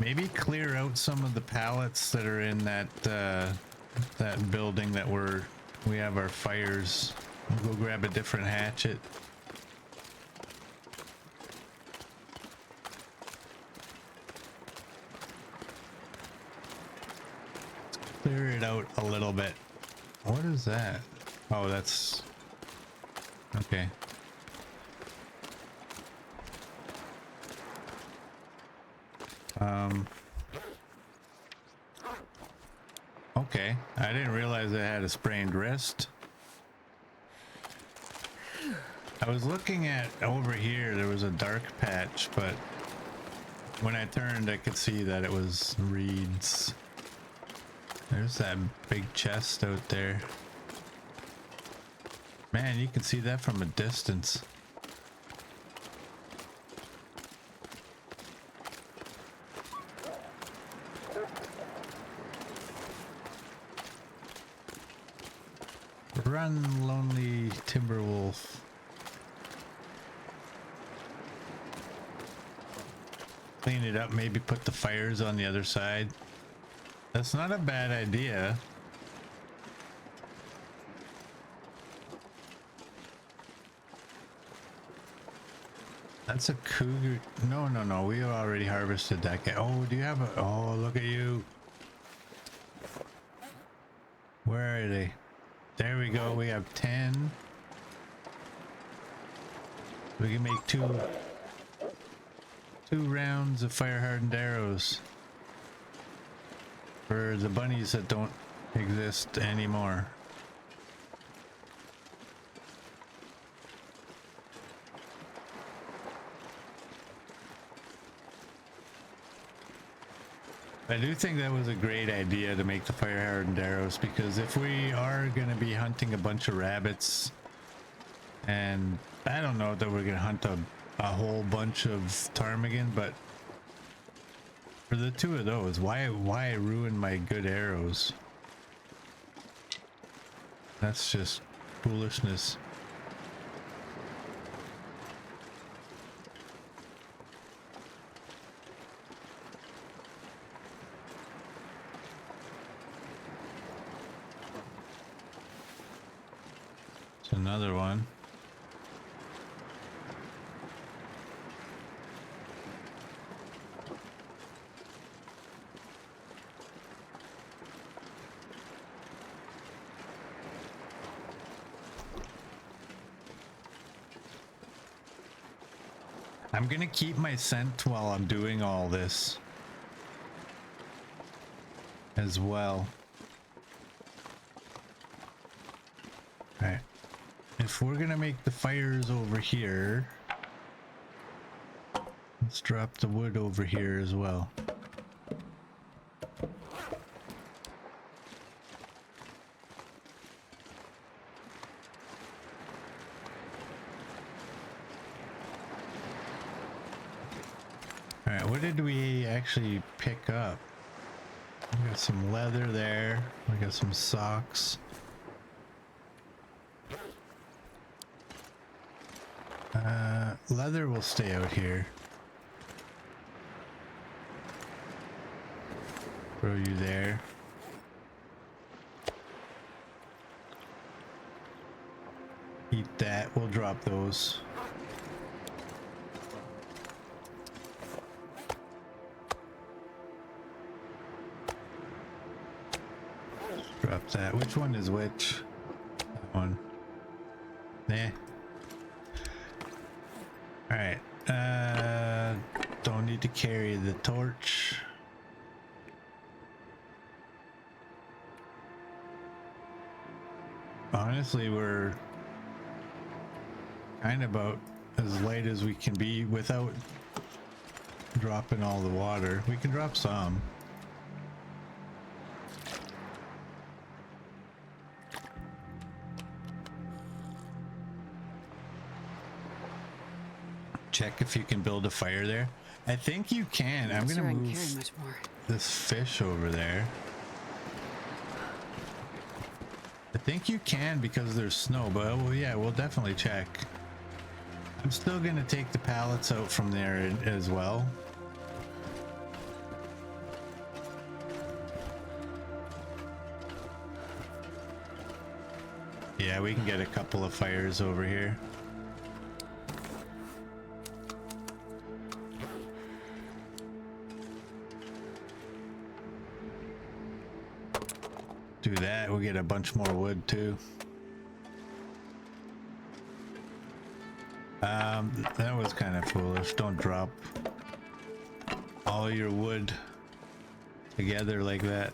Speaker 1: Maybe clear out some of the pallets that are in that that building that we have our fires. We'll go grab a different hatchet. Clear it out a little bit. What is that? Oh, that's okay. Okay, I didn't realize I had a sprained wrist. I was looking at over here, there was a dark patch, but when I turned I could see that it was reeds. There's that big chest out there. Man, you can see that from a distance. Run, lonely timber wolf. Clean it up, maybe put the fires on the other side. That's not a bad idea. That's a cougar. No, no, no. We already harvested that guy. Oh, do you have a... Oh, look at you. Where are they? There we go. We have 10. We can make two rounds of fire-hardened arrows for the bunnies that don't exist anymore. I do think that was a great idea to make the fire-hardened arrows, because if we are going to be hunting a bunch of rabbits, and I don't know that we're going to hunt a whole bunch of ptarmigan, but for the two of those, why ruin my good arrows? That's just foolishness. It's another one. I'm gonna keep my scent while I'm doing all this as well. All right. If we're gonna make the fires over here, let's drop the wood over here as well. All right, what did we actually pick up? We got some leather there. We got some socks. Leather will stay out here. Throw you there. Eat that. We'll drop those. Drop that. Which one is which? That one. Nah. Alright. Don't need to carry the torch. Honestly, we're kind of about as light as we can be without dropping all the water. We can drop some. Check if you can build a fire there. I think you can. I'm gonna move this fish over there. I think you can because there's snow, but well, yeah, we'll definitely check. I'm still gonna take the pallets out from there as well. Yeah, we can get a couple of fires over here. Do that, we'll get a bunch more wood too. That was kind of foolish. Don't drop all your wood together like that.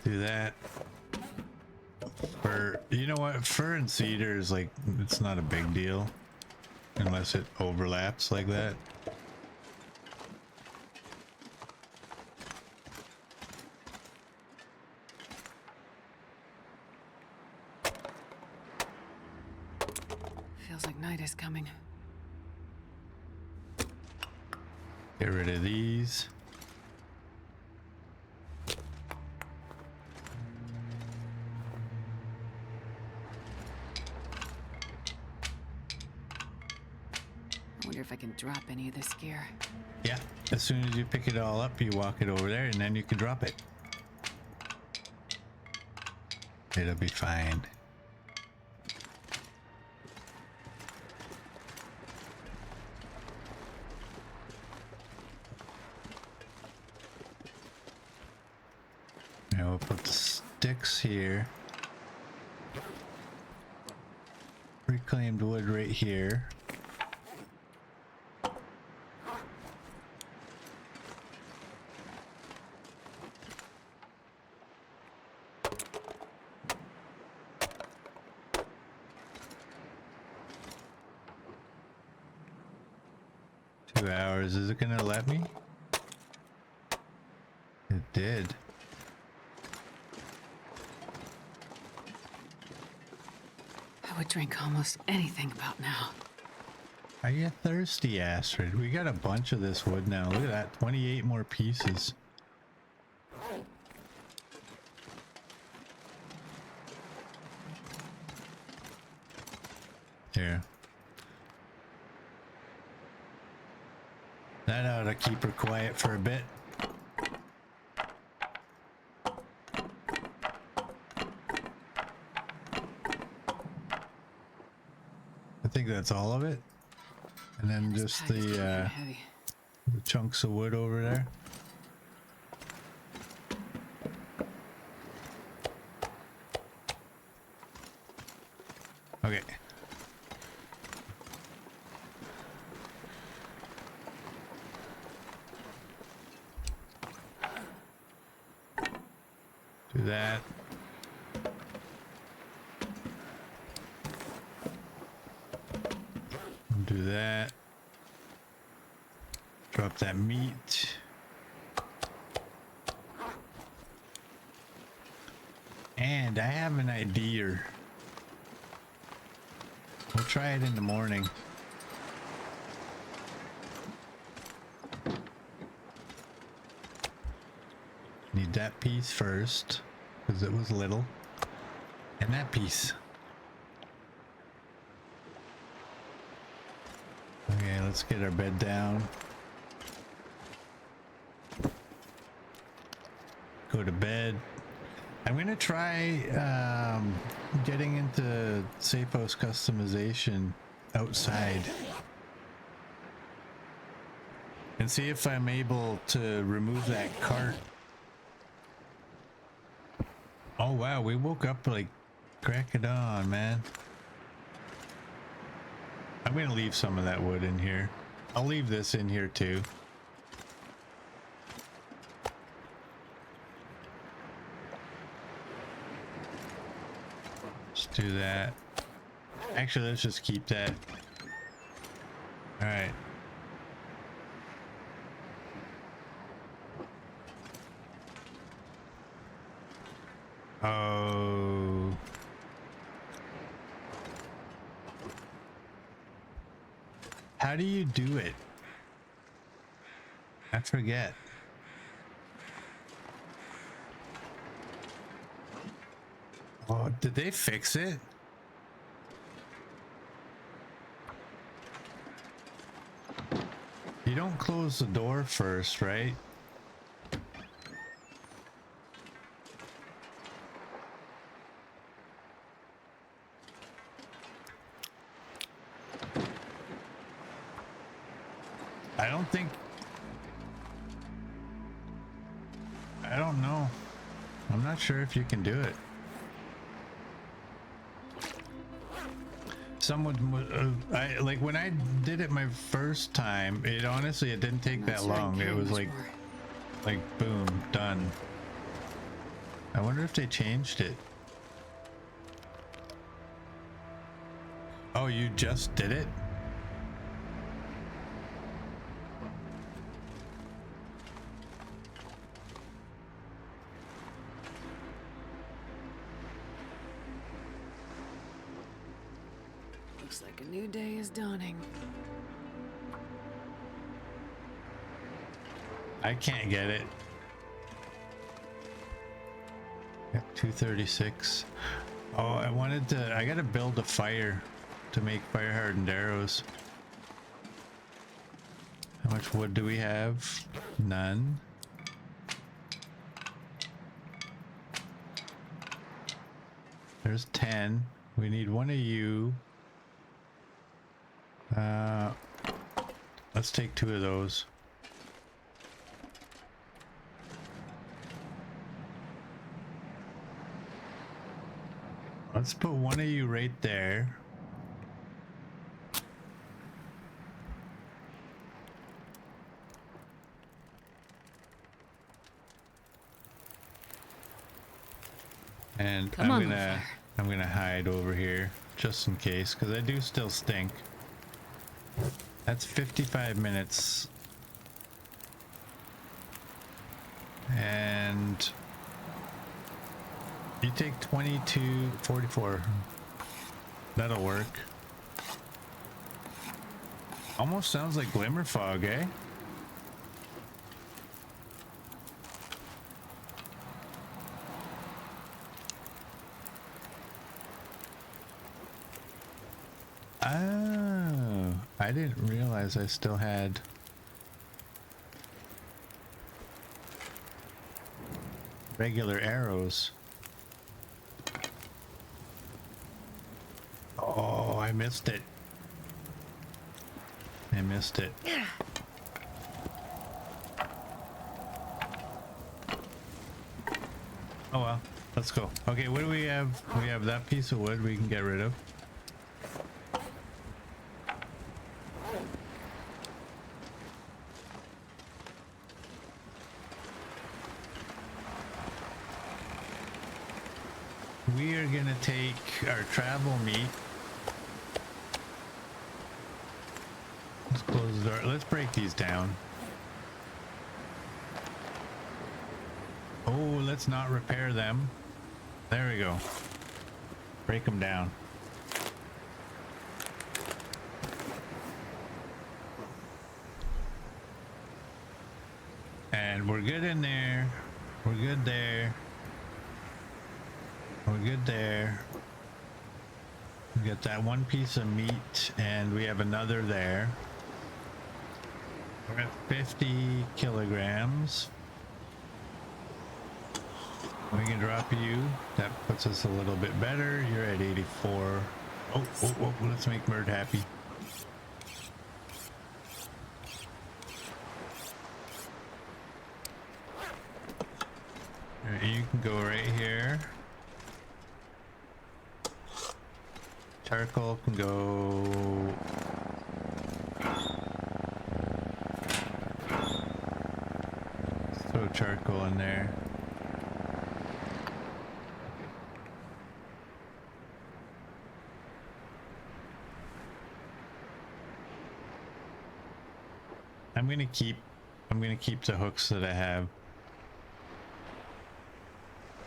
Speaker 1: Do that. Fir, you know what? Fir and cedar is like, it's not a big deal unless it overlaps like that.
Speaker 2: Feels like night is coming.
Speaker 1: Get rid of these.
Speaker 2: I wonder if I can drop any of this gear.
Speaker 1: Yeah, as soon as you pick it all up, you walk it over there and then you can drop it. It'll be fine. sticks here. Reclaimed wood right here. Hours. Is it gonna let me? It did.
Speaker 2: I would drink almost anything about now.
Speaker 1: Are you thirsty, Astrid? We got a bunch of this wood now. Look at that. 28 more pieces. There. That ought to keep her quiet for a bit. I think that's all of it. And then just the chunks of wood over there. Okay. Do that. Do that. Drop that meat. And I have an idea. We'll try it in the morning. Need that piece first, because it was little. And that piece. Okay, let's get our bed down. Go to bed. I'm gonna try getting into safe house customization outside and see if I'm able to remove that cart. Oh wow, we woke up like crack it on, man. I'm gonna leave some of that wood in here. I'll leave this in here too. Let's do that. Actually, let's just keep that. All right. Oh. How do you do it? I forget. Oh, did they fix it? You don't close the door first, right? I don't think... I don't know. I'm not sure if you can do it. Someone, I like when I did it my first time, it honestly, it didn't take that long. It was like boom, done. I wonder if they changed it. Oh, you just did it?
Speaker 2: Looks like a new day is dawning.
Speaker 1: I can't get it. Yep, 236. Oh, I gotta build a fire to make fire hardened arrows. How much wood do we have? None. There's 10. We need one of you. Let's take 2 of those. Let's put one of you right there. And
Speaker 2: Come on, little fire.
Speaker 1: I'm gonna hide over here just in case, because I do still stink. That's 55 minutes. And you take 22:44. That'll work. Almost sounds like glimmer fog, eh? Oh, I didn't realize I still had regular arrows. Oh, I missed it. I missed it. Oh well, let's go. Okay, what do we have? We have that piece of wood we can get rid of. We are gonna take our travel meat. Let's close the door. Let's break these down. Oh, let's not repair them. There we go. Break them down. And we're good in there. We're good there. We're good there. We got that one piece of meat, and we have another there. We're at 50 kilograms. We can drop you. That puts us a little bit better. You're at 84. Oh, let's make Mert happy. All right, you can go right here. Charcoal can go. Let's throw charcoal in there. I'm gonna keep the hooks that I have.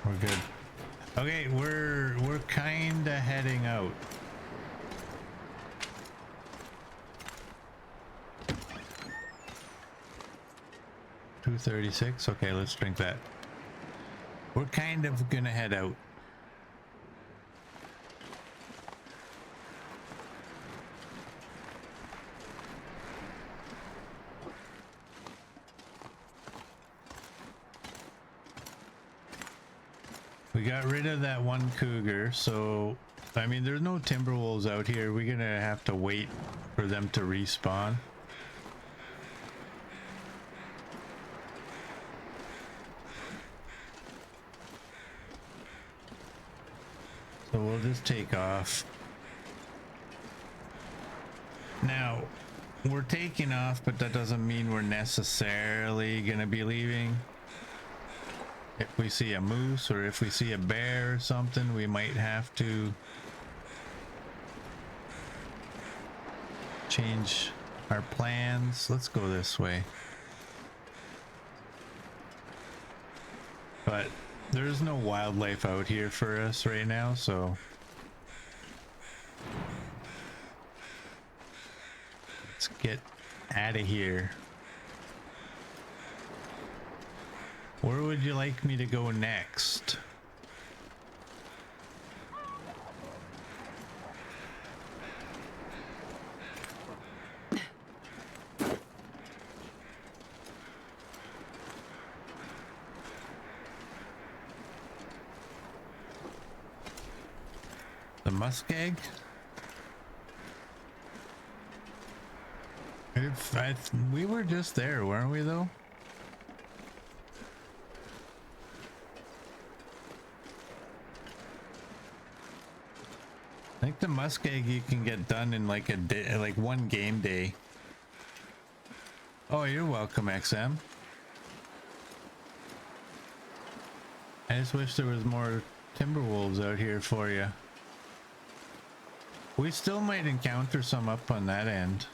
Speaker 1: We're good. Okay, we're kinda heading out. $2:36. Okay, let's drink that. We're kind of gonna head out. We got rid of that one cougar, so I mean there's no timber wolves out here. We're gonna have to wait for them to respawn. So we'll just take off. Now, we're taking off, but that doesn't mean we're necessarily gonna be leaving. If we see a moose or if we see a bear or something, we might have to change our plans. Let's go this way. But there's no wildlife out here for us right now, so let's get out of here. Where would you like me to go next? The Muskeg? We were just there, weren't we though? think the Muskeg you can get done in like a day, like one game day. Oh, you're welcome, XM. I just wish there was more Timberwolves out here for you. We still might encounter some up on that end.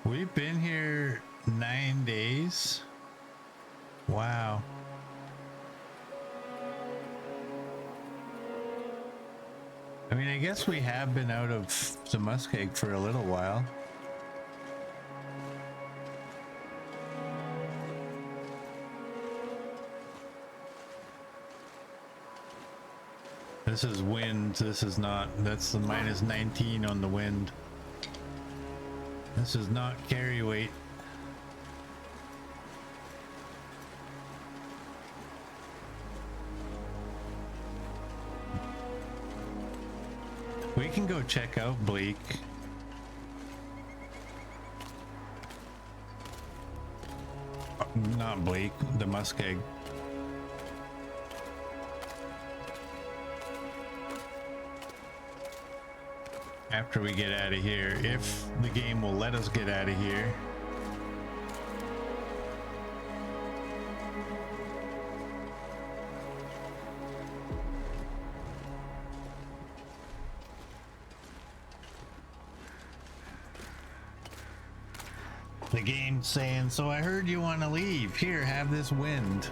Speaker 1: We've been here 9 days. Wow. I mean, I guess we have been out of the Muskeg for a little while. This is wind. This is not. That's the minus 19 on the wind. This is not carry weight. We can go check out Bleak. Not Bleak, the Muskeg. After we get out of here, if the game will let us get out of here. The game's saying, so I heard you want to leave. Here, have this wind.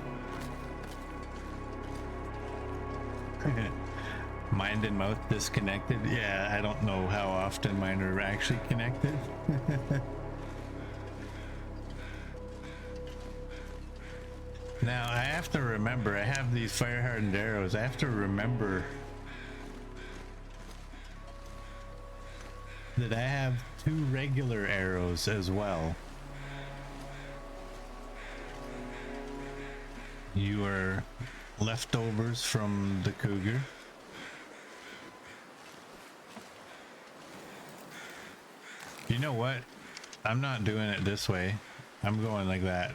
Speaker 1: Mind and mouth disconnected. Yeah, I don't know how often mine are actually connected. Now I have to remember, I have these fire hardened arrows. I have to remember that I have 2 regular arrows as well. You are leftovers from the cougar. You know what? I'm not doing it this way. I'm going like that.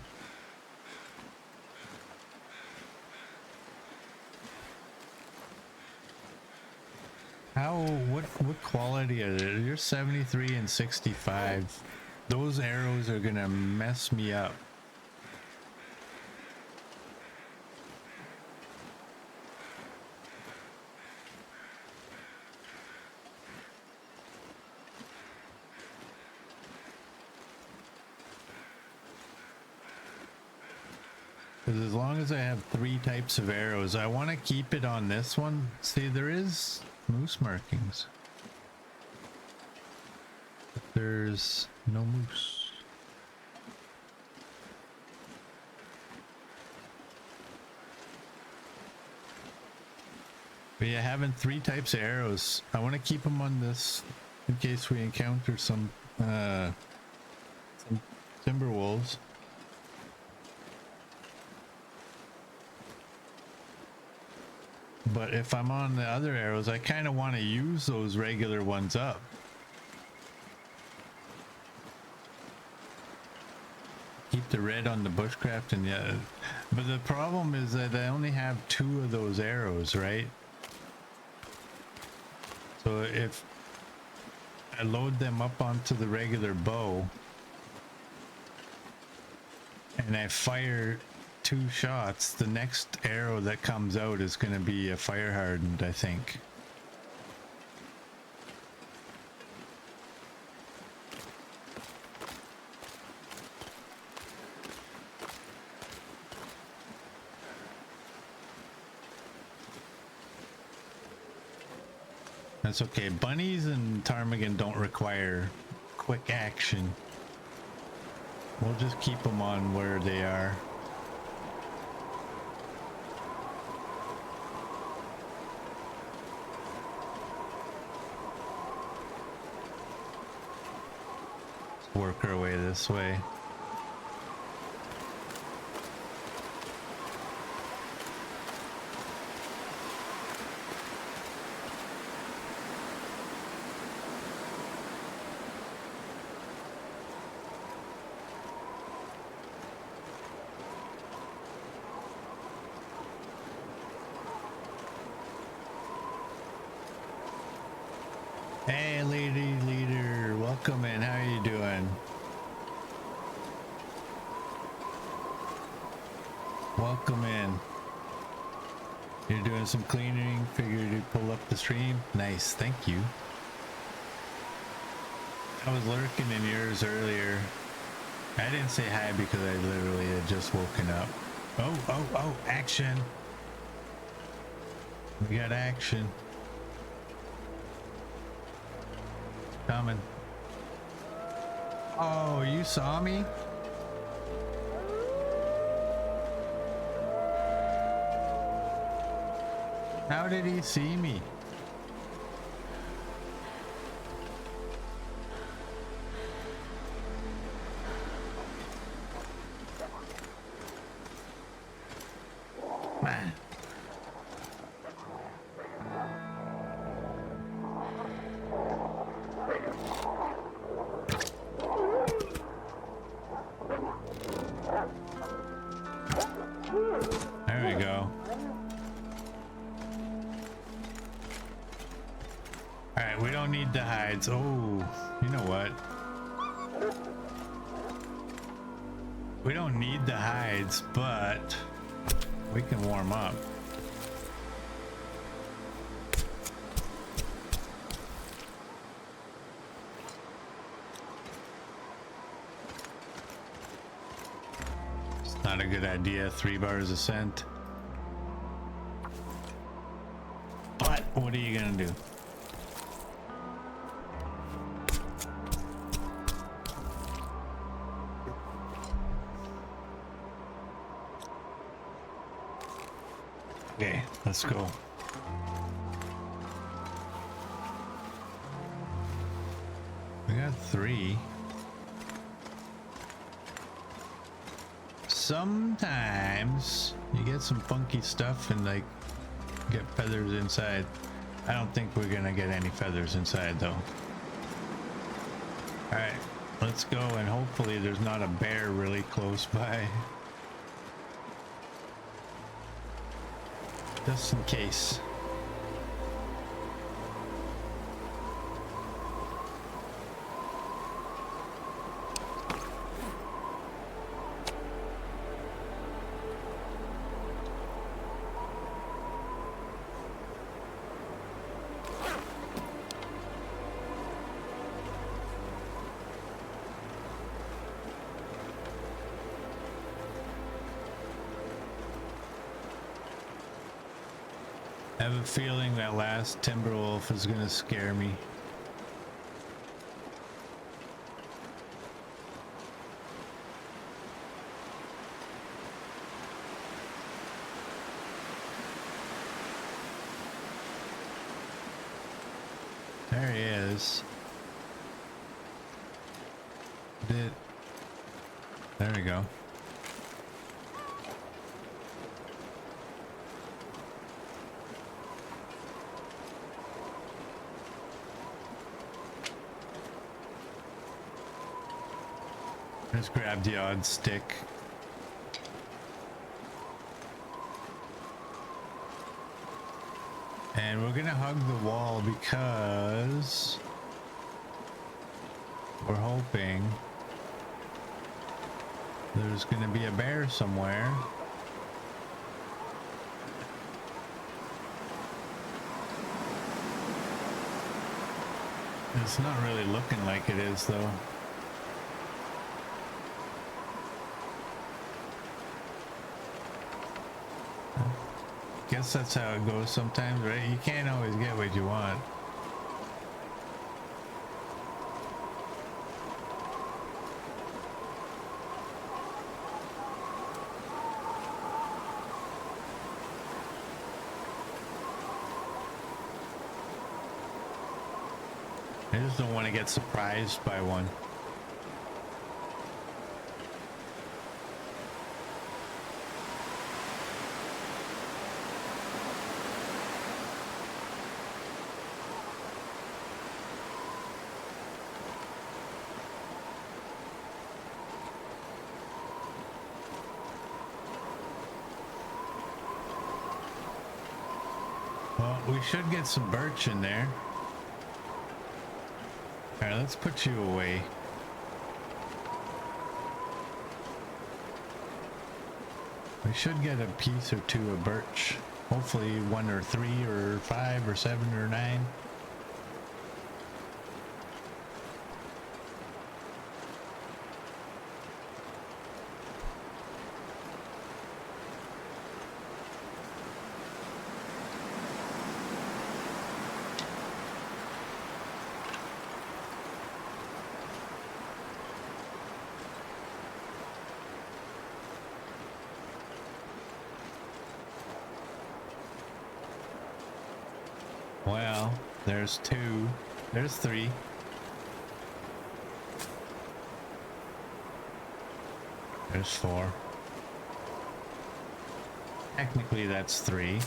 Speaker 1: How, what quality are they? You're 73 and 65. Those arrows are gonna mess me up. Because as long as I have 3 types of arrows, I want to keep it on this one. See, there is moose markings. But there's no moose. But yeah, having 3 types of arrows, I want to keep them on this in case we encounter some timber wolves. But if I'm on the other arrows, I kind of want to use those regular ones up. Keep the red on the bushcraft and yeah. But the problem is that I only have 2 of those arrows, right? So if I load them up onto the regular bow and I fire 2 shots, the next arrow that comes out is going to be a fire hardened, I think. That's okay. Bunnies and ptarmigan don't require quick action. We'll just keep them on where they are. work our way this way. Hey, lady leader, welcome in. How are you doing? Welcome in. You're doing some cleaning. Figured you'd pull up the stream. Nice, thank you. I was lurking in yours earlier. I didn't say hi because I literally had just woken up. Oh, action. We got action. Coming. Oh, you saw me? How did he see me? Man. There we go. Alright, we don't need the hides. Oh, you know what? We don't need the hides, but we can warm up. It's not a good idea. 3 bars of scent. But what are you gonna do? Okay, let's go. We got 3. Sometimes you get some funky stuff and like get feathers inside. I don't think we're gonna get any feathers inside though. All right, let's go, and hopefully there's not a bear really close by. Just in case. I have a feeling that last Timberwolf is gonna scare me. There he is. There we go. Just grab the odd stick. And we're gonna hug the wall because we're hoping there's gonna be a bear somewhere. It's not really looking like it is though. Guess that's how it goes sometimes, right? You can't always get what you want. I just don't want to get surprised by one. we should get some birch in there. All right, let's put you away. We should get a piece or two of birch. Hopefully 1 or 3 or 5 or 7 or 9. Well, there's 2. There's 3. There's 4. Technically, that's 3.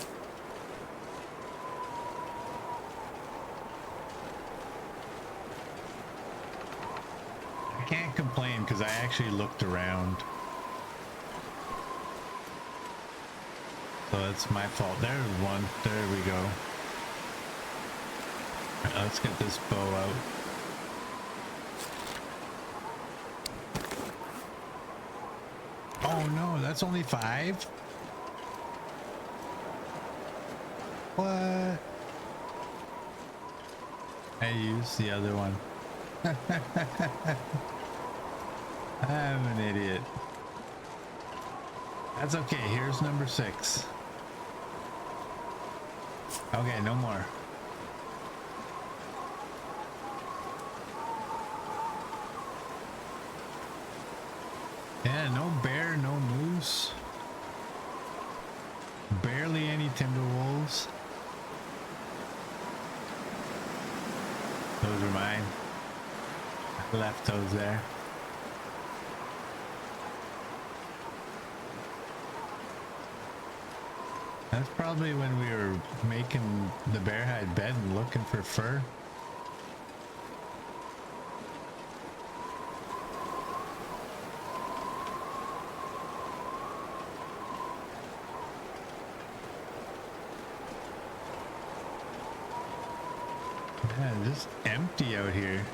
Speaker 1: I can't complain because I actually looked around. So it's my fault. There's 1. There we go. Let's get this bow out. Oh no, that's only 5? What? I used the other one. I'm an idiot. That's okay, here's number 6. Okay, no more. Yeah, no bear, no moose. Barely any timber wolves. Those are mine. I left those there. That's probably when we were making the bear hide bed and looking for fur. Yeah, just empty out here.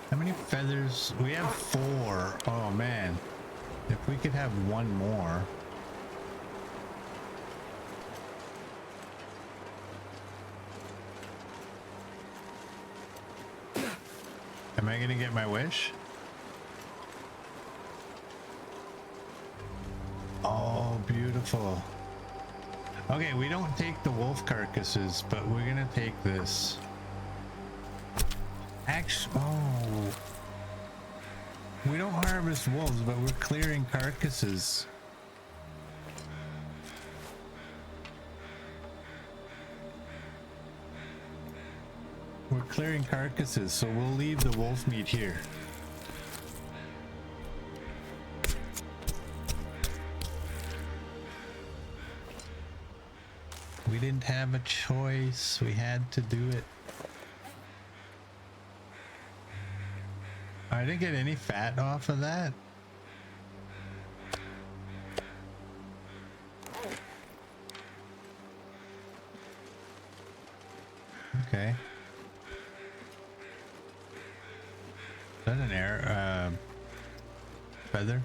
Speaker 1: How many feathers? We have 4. Oh man. If we could have 1 more. Am I gonna get my wish? Oh, beautiful. Okay, we don't take the wolf carcasses, but we're gonna take this. Actually, oh, we don't harvest wolves, but we're clearing carcasses. We're clearing carcasses, so we'll leave the wolf meat here. We didn't have a choice. We had to do it. I didn't get any fat off of that. Okay. Is that an air feather?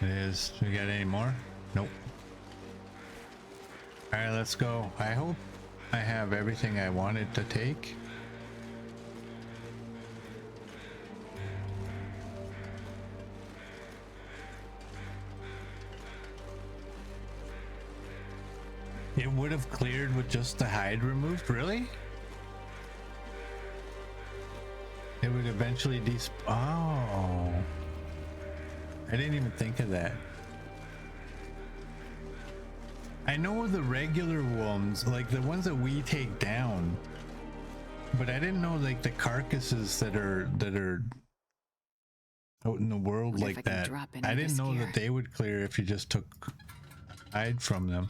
Speaker 1: It is. We got any more? Nope. All right, let's go. I hope I have everything I wanted to take. It would have cleared with just the hide removed, really? It would eventually oh. I didn't even think of that. I know the regular ones, like the ones that we take down, But I didn't know like the carcasses that are out in the world
Speaker 2: Wonder if
Speaker 1: like
Speaker 2: I can
Speaker 1: that.
Speaker 2: drop any
Speaker 1: I
Speaker 2: of
Speaker 1: didn't
Speaker 2: this
Speaker 1: know
Speaker 2: gear.
Speaker 1: that they would clear if you just took hide from them.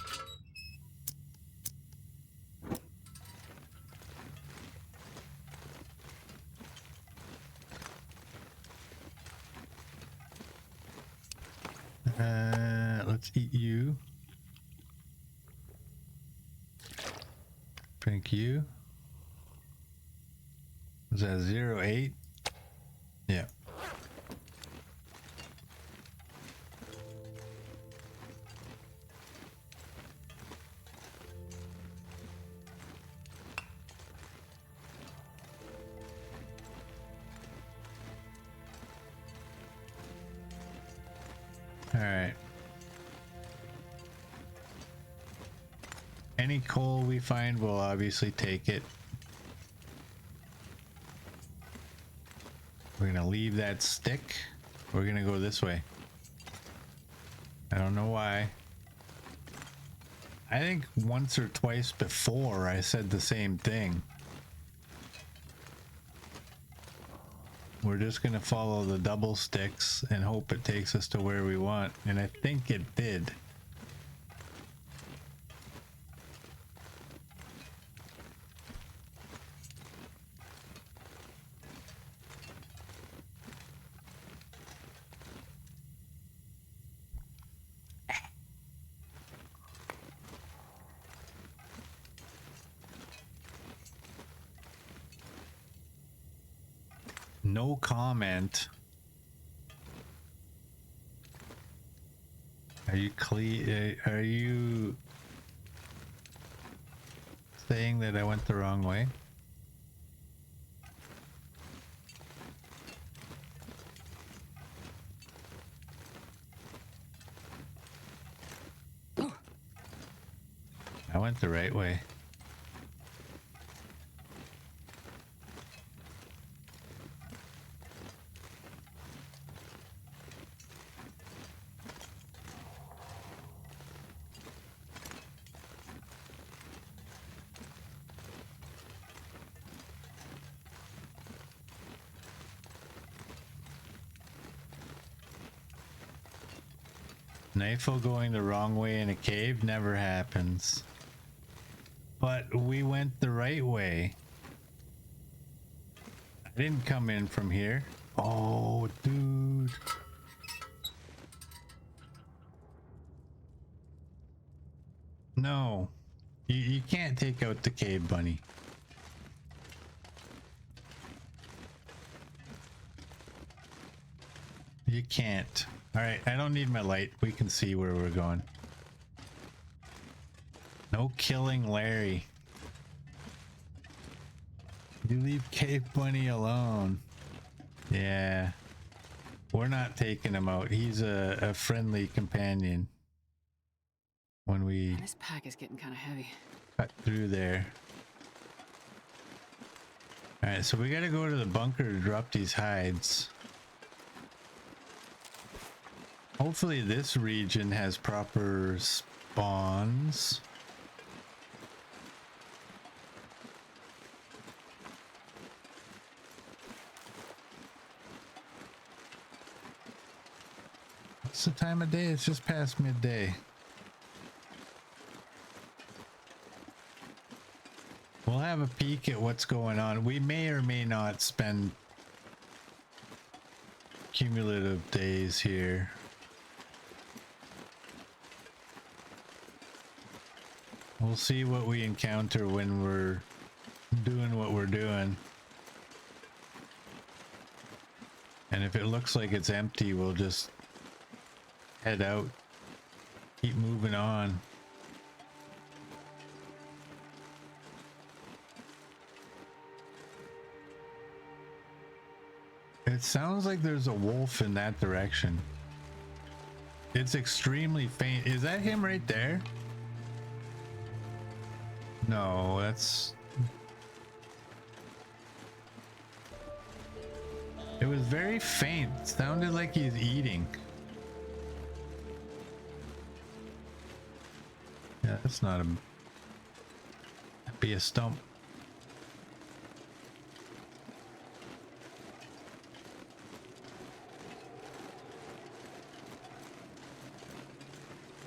Speaker 1: Let's eat you. Drink you. Was that 08? Yeah. All right. Any coal we find, we'll obviously take it. We're gonna leave that stick. We're gonna go this way. I don't know why. I think once or twice before I said the same thing. We're just gonna follow the double sticks and hope it takes us to where we want, and I think it did. No comment. Are you are you saying that I went the wrong way? I went the right way. Knifel going the wrong way in a cave never happens. But we went the right way. I didn't come in from here. Oh, dude. No. You can't take out the cave bunny. You can't. Alright, I don't need my light. We can see where we're going. No killing Larry. You leave Cave Bunny alone. Yeah. We're not taking him out. He's a friendly companion. When we
Speaker 2: Man, this pack is getting kind of heavy.
Speaker 1: cut through there. Alright, so we gotta go to the bunker to drop these hides. Hopefully this region has proper spawns. What's the time of day? It's just past midday. We'll have a peek at what's going on. We may or may not spend cumulative days here. We'll see what we encounter when we're doing what we're doing. And if it looks like it's empty, we'll just head out. Keep moving on. It sounds like there's a wolf in that direction. It's extremely faint. Is that him right there? No, that's... It was very faint. Sounded like he's eating. Yeah, that's not a... That'd be a stump.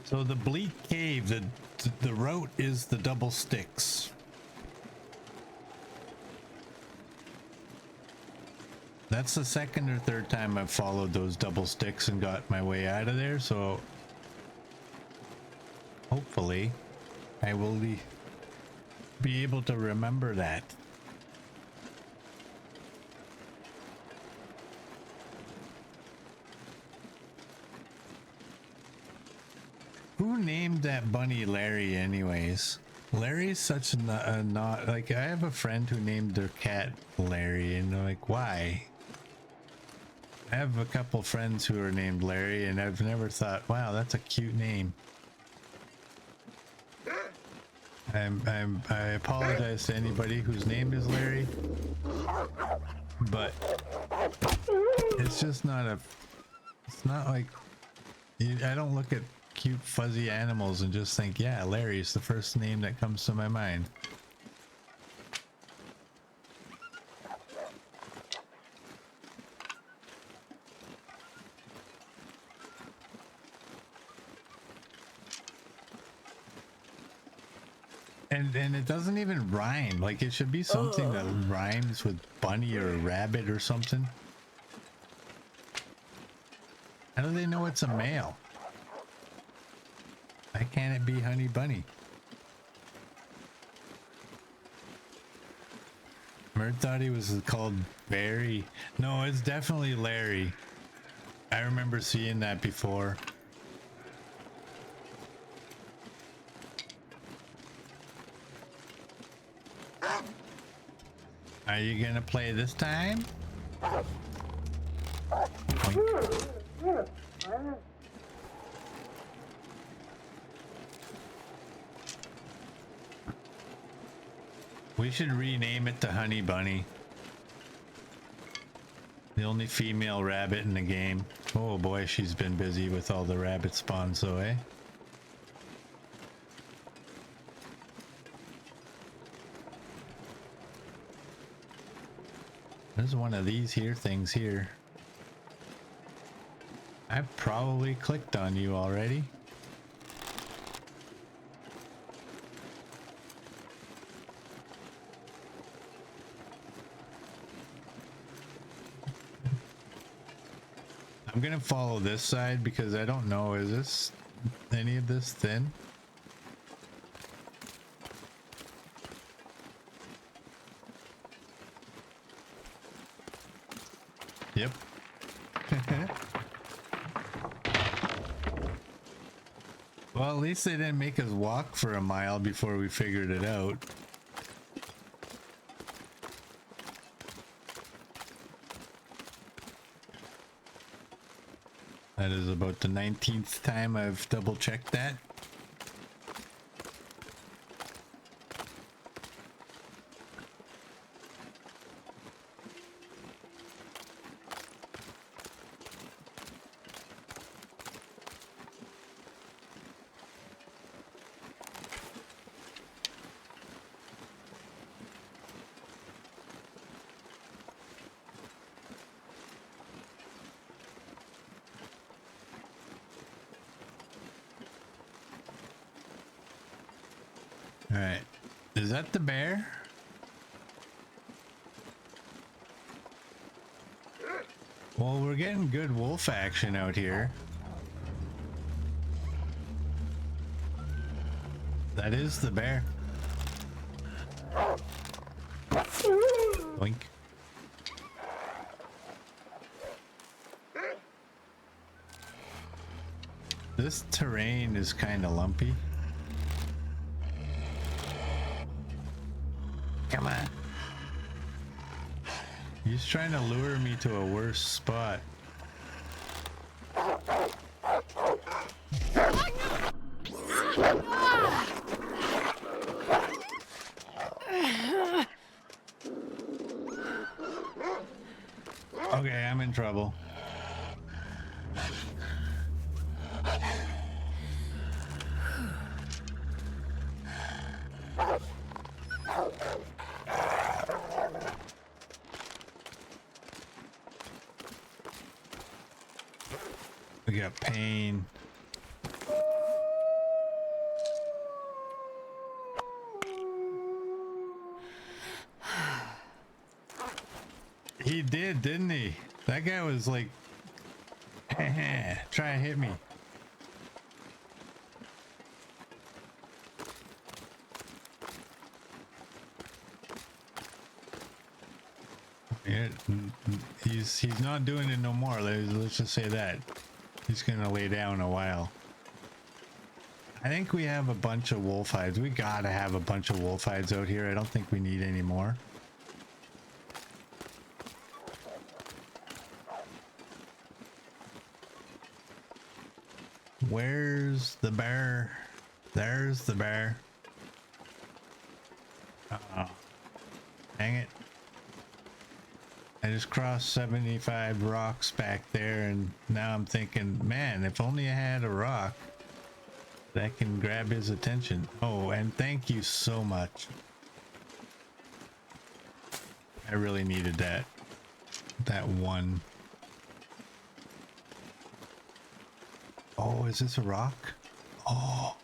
Speaker 1: So the bleak cave, the route is the double sticks. That's the second or third time I've followed those double sticks and got my way out of there, so hopefully I will be able to remember that. Who named that bunny Larry anyways? Larry's such a not like, I have a friend who named their cat Larry, and they're like, why? I have a couple friends who are named Larry, and I've never thought, wow, that's a cute name. I apologize to anybody whose name is Larry, but it's just not a, it's not like, I don't look at cute fuzzy animals and just think, yeah, Larry's the first name that comes to my mind. And it doesn't even rhyme. Like, it should be something that rhymes with bunny or rabbit or something. How do they know it's a male? Why can't it be Honey Bunny? Mert thought he was called Barry. No, it's definitely Larry. I remember seeing that before. Are you gonna play this time? Oink. We should rename it to Honey Bunny. The only female rabbit in the game. Oh boy, she's been busy with all the rabbit spawns though, eh? There's one of these here things here. I've probably clicked on you already. I'm gonna follow this side because I don't know, is this any of this thin? Yep. Well, at least they didn't make us walk for a mile before we figured it out. That is about the 19th time I've double checked that. Alright. Is that the bear? Well, we're getting good wolf action out here. That is the bear. Boink. This terrain is kind of lumpy. Come on. He's trying to lure me to a worse spot. Okay, I'm in trouble. We got pain. He did, didn't he? That guy was like, try to hit me. Yeah, he's not doing it no more. Let's just say that. He's gonna lay down a while. I think we have a bunch of wolf hides. We gotta have a bunch of wolf hides out here. I don't think we need any more. Where's the bear? There's the bear. Uh-oh. Dang it. I just crossed 75 rocks back there, and now I'm thinking, man, if only I had a rock that can grab his attention. Oh, and thank you so much. I really needed that. That one. Oh, is this a rock? Oh.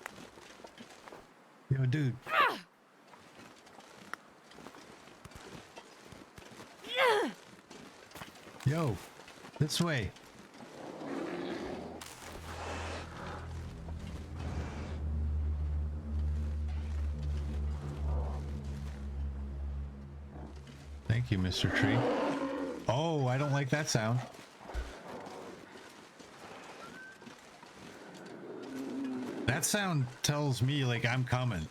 Speaker 1: Yo, dude. Yo, this way. Thank you, Mr. Tree. Oh, I don't like that sound. That sound tells me like I'm coming.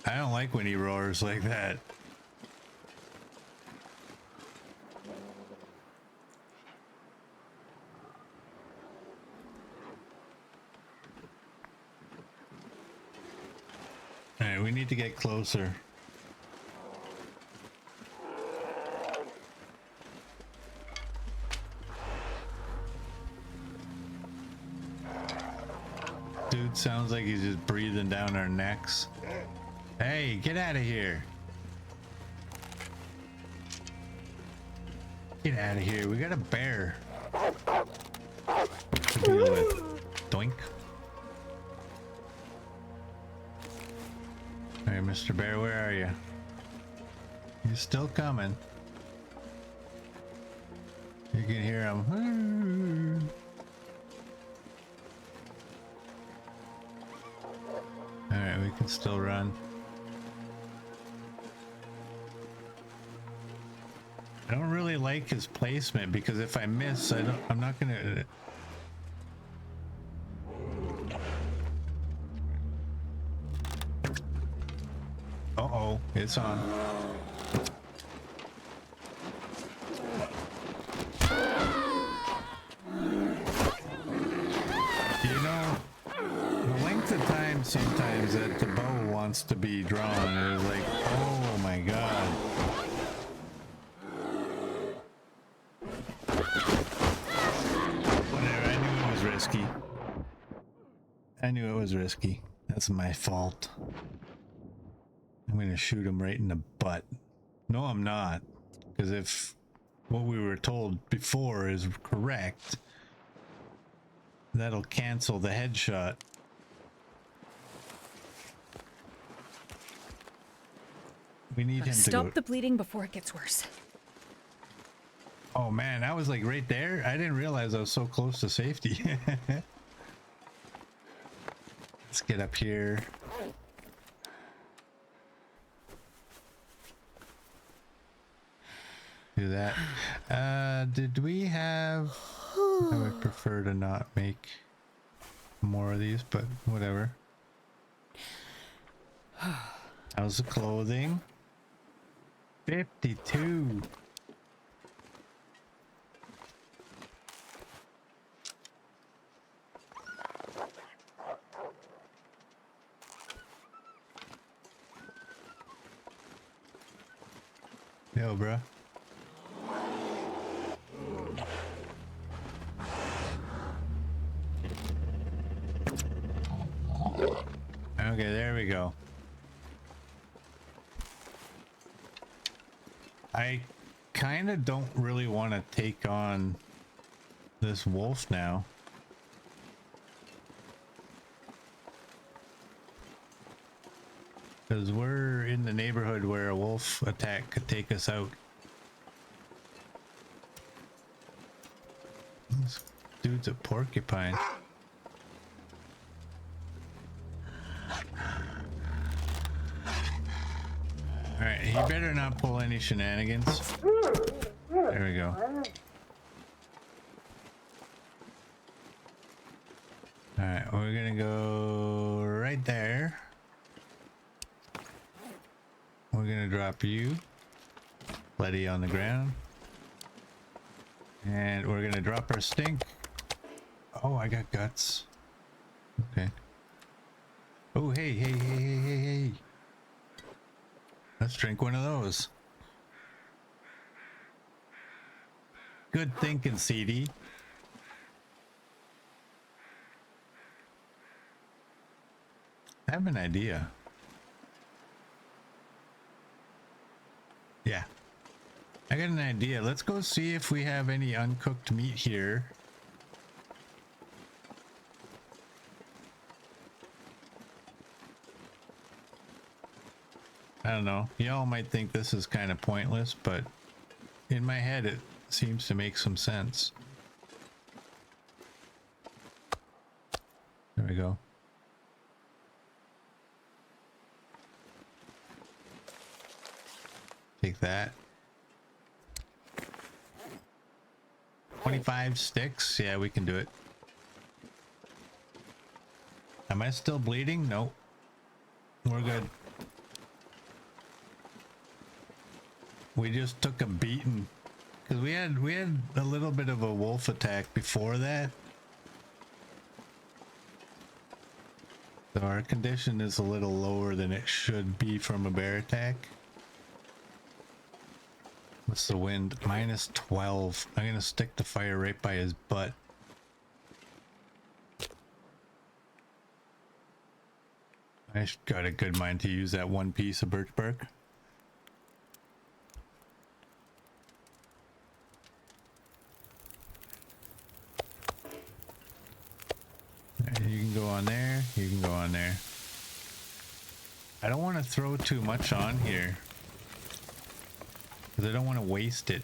Speaker 1: I don't like when he roars like that. All right, we need to get closer. Dude sounds like he's just breathing down our necks. Hey, get out of here. Get out of here. We got a bear to deal with. Doink. Hey, Mr. Bear, where are you? He's still coming. You can hear him. Alright, we can still run. I don't really like his placement because if I miss, I'm not gonna. Uh-oh, it's on. You know, the length of time sometimes that the bow wants to be drawn is like, oh my god. Whatever, I knew it was risky. I knew it was risky. That's my fault. I'm gonna shoot him right in the butt. No, I'm not. Because if what we were told before is correct, that'll cancel the headshot. We need him to
Speaker 4: stop the bleeding before it gets worse.
Speaker 1: Oh man, I was like right there. I didn't realize I was so close to safety. Let's get up here. Do that. Did we have... I would prefer to not make more of these, but whatever. How's the clothing? 52. Yo, bruh. Okay, there we go. I kind of don't really want to take on this wolf now. Because we're in the neighborhood where a wolf attack could take us out. This dude's a porcupine. Alright, he better not pull any shenanigans. There we go. Alright, we're gonna go right there. We're gonna drop you, Letty, on the ground. And we're gonna drop our stink. Oh, I got guts. Okay. Oh, hey. Let's drink one of those. Good thinking, CD. I have an idea. Yeah. I got an idea. Let's go see if we have any uncooked meat here. I don't know. Y'all might think this is kind of pointless, but in my head it seems to make some sense. There we go. Take that. 25 sticks. Yeah, we can do it. Am I still bleeding? Nope. We're good. We just took a beating because we had a little bit of a wolf attack before that. So our condition is a little lower than it should be from a bear attack. What's the wind? Minus 12. I'm gonna stick the fire right by his butt. I got a good mind to use that one piece of birch bark. You can go on there. You can go on there. I don't want to throw too much on here, because I don't want to waste it.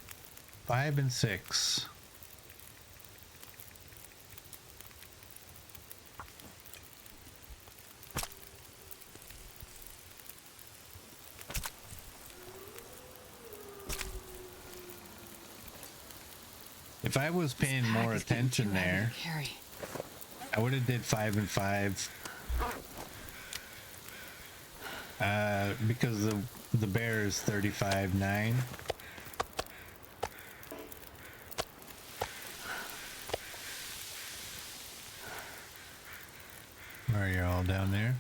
Speaker 1: 5 and 6. If I was paying more attention there, I would have did 5 and 5. Because the bear is 35.9. Are you all down there?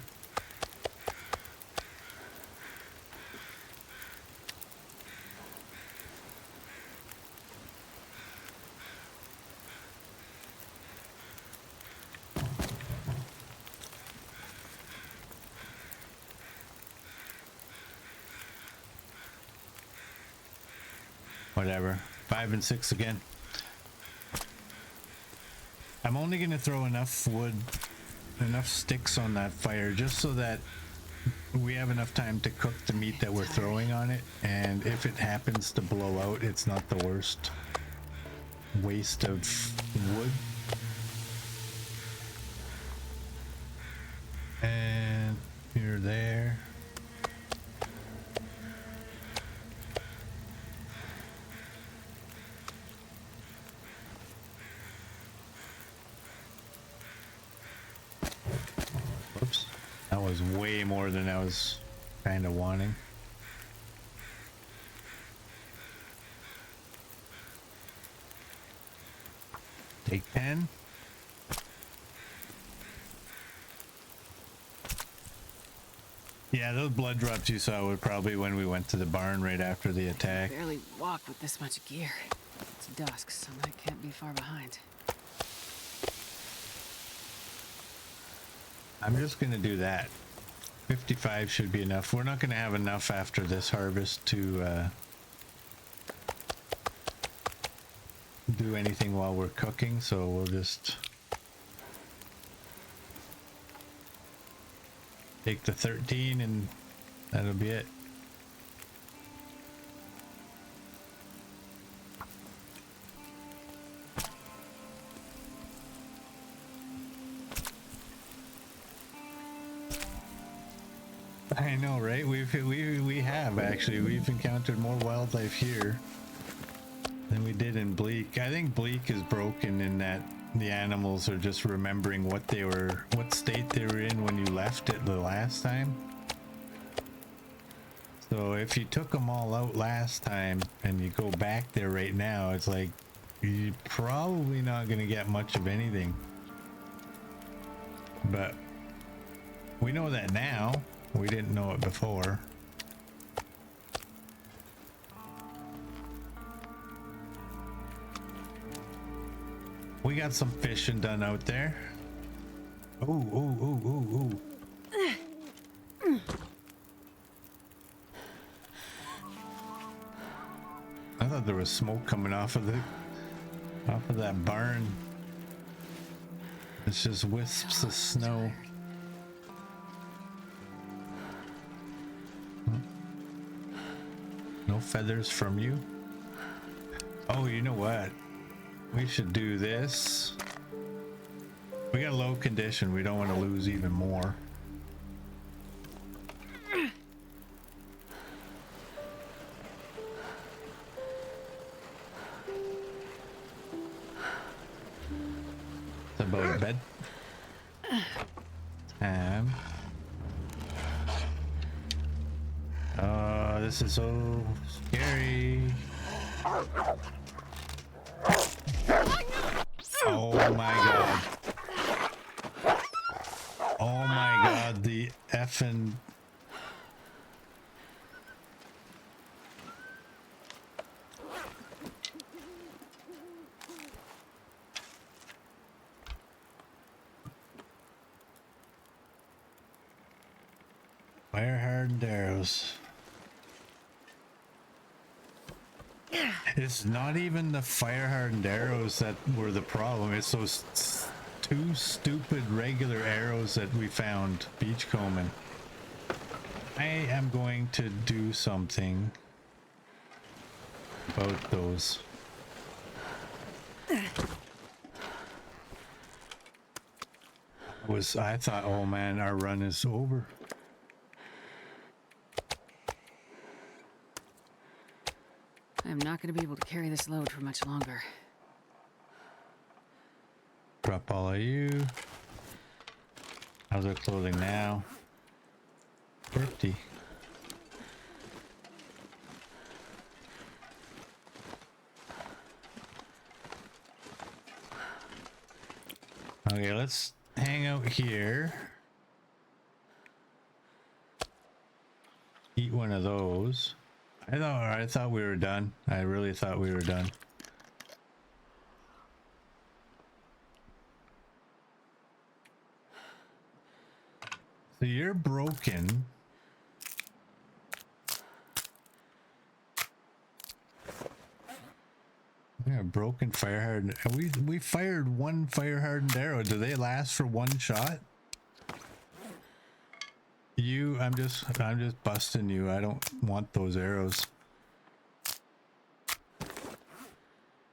Speaker 1: Whatever. 5 and 6 again. I'm only going to throw enough wood, enough sticks on that fire just so that we have enough time to cook the meat that we're throwing on it, and if it happens to blow out, it's not the worst waste of wood. And you're there. Whoops. That was way more than I was kind of wanting. Take 10. Yeah, those blood drops you saw were probably when we went to the barn right after the attack.
Speaker 2: I barely walk with this much gear. It's dusk, so I can't be far behind.
Speaker 1: I'm just gonna do that. 55 should be enough. We're not gonna have enough after this harvest to do anything while we're cooking, so we'll just take the 13 and That'll be it. I know, right? We have actually. We've encountered more wildlife here than we did in Bleak. I think Bleak is broken in that the animals are just remembering what state they were in when you left it the last time. So if you took them all out last time and you go back there right now, it's like you're probably not going to get much of anything. But we know that now. We didn't know it before. We got some fishing done out there. Ooh, ooh, ooh, ooh, ooh. I thought there was smoke coming off of that barn. It's just wisps of snow. No feathers from you? Oh, you know what? We should do this. We got low condition. We don't want to lose even more. It's about bed time. Oh, this is so scary. Oh my god. Oh my god, the effing... Fire hardened arrows. It's not even the fire hardened arrows that were the problem. It's those two stupid regular arrows that we found beachcombing. I am going to do something about those. I thought, oh man, our run is over.
Speaker 2: I'm not going to be able to carry this load for much longer.
Speaker 1: Drop all of you. How's our clothing now? 50. Okay, let's hang out here. Eat one of those. I thought we were done. I really thought we were done. So you're broken. Yeah, broken fire hardened. We fired one fire hardened arrow. Do they last for one shot? I'm just busting you. I don't want those arrows.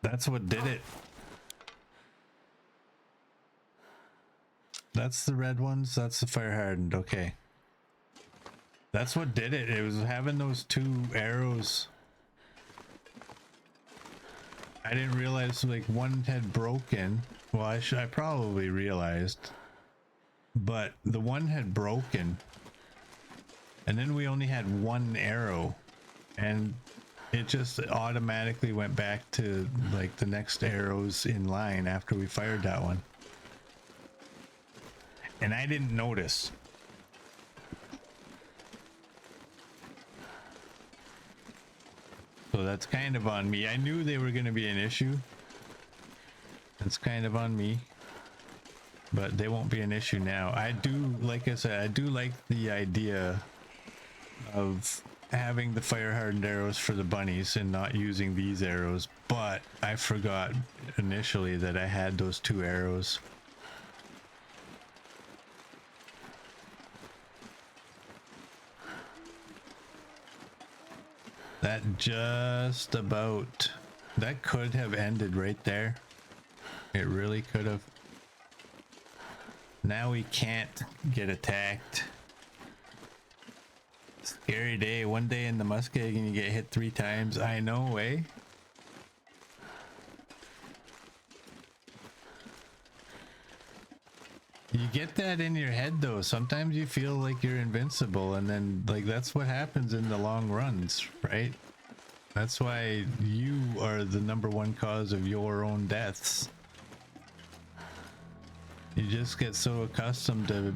Speaker 1: That's what did it. That's the red ones. That's the fire hardened. Okay. That's what did it. It was having those two arrows. I didn't realize like one had broken. Well, I probably realized, but the one had broken. And then we only had one arrow, and it just automatically went back to like the next arrows in line after we fired that one. And I didn't notice. So that's kind of on me. I knew they were going to be an issue. That's kind of on me. But they won't be an issue now. I do, like I said, I do like the idea of having the fire hardened arrows for the bunnies and not using these arrows, but I forgot initially that I had those two arrows. That just about... That could have ended right there. It really could have. Now we can't get attacked. Scary day. One day in the Muskeg and you get hit 3 times. I know, eh? You get that in your head though. Sometimes you feel like you're invincible, and then like that's what happens in the long runs, right? That's why you are the #1 cause of your own deaths. You just get so accustomed to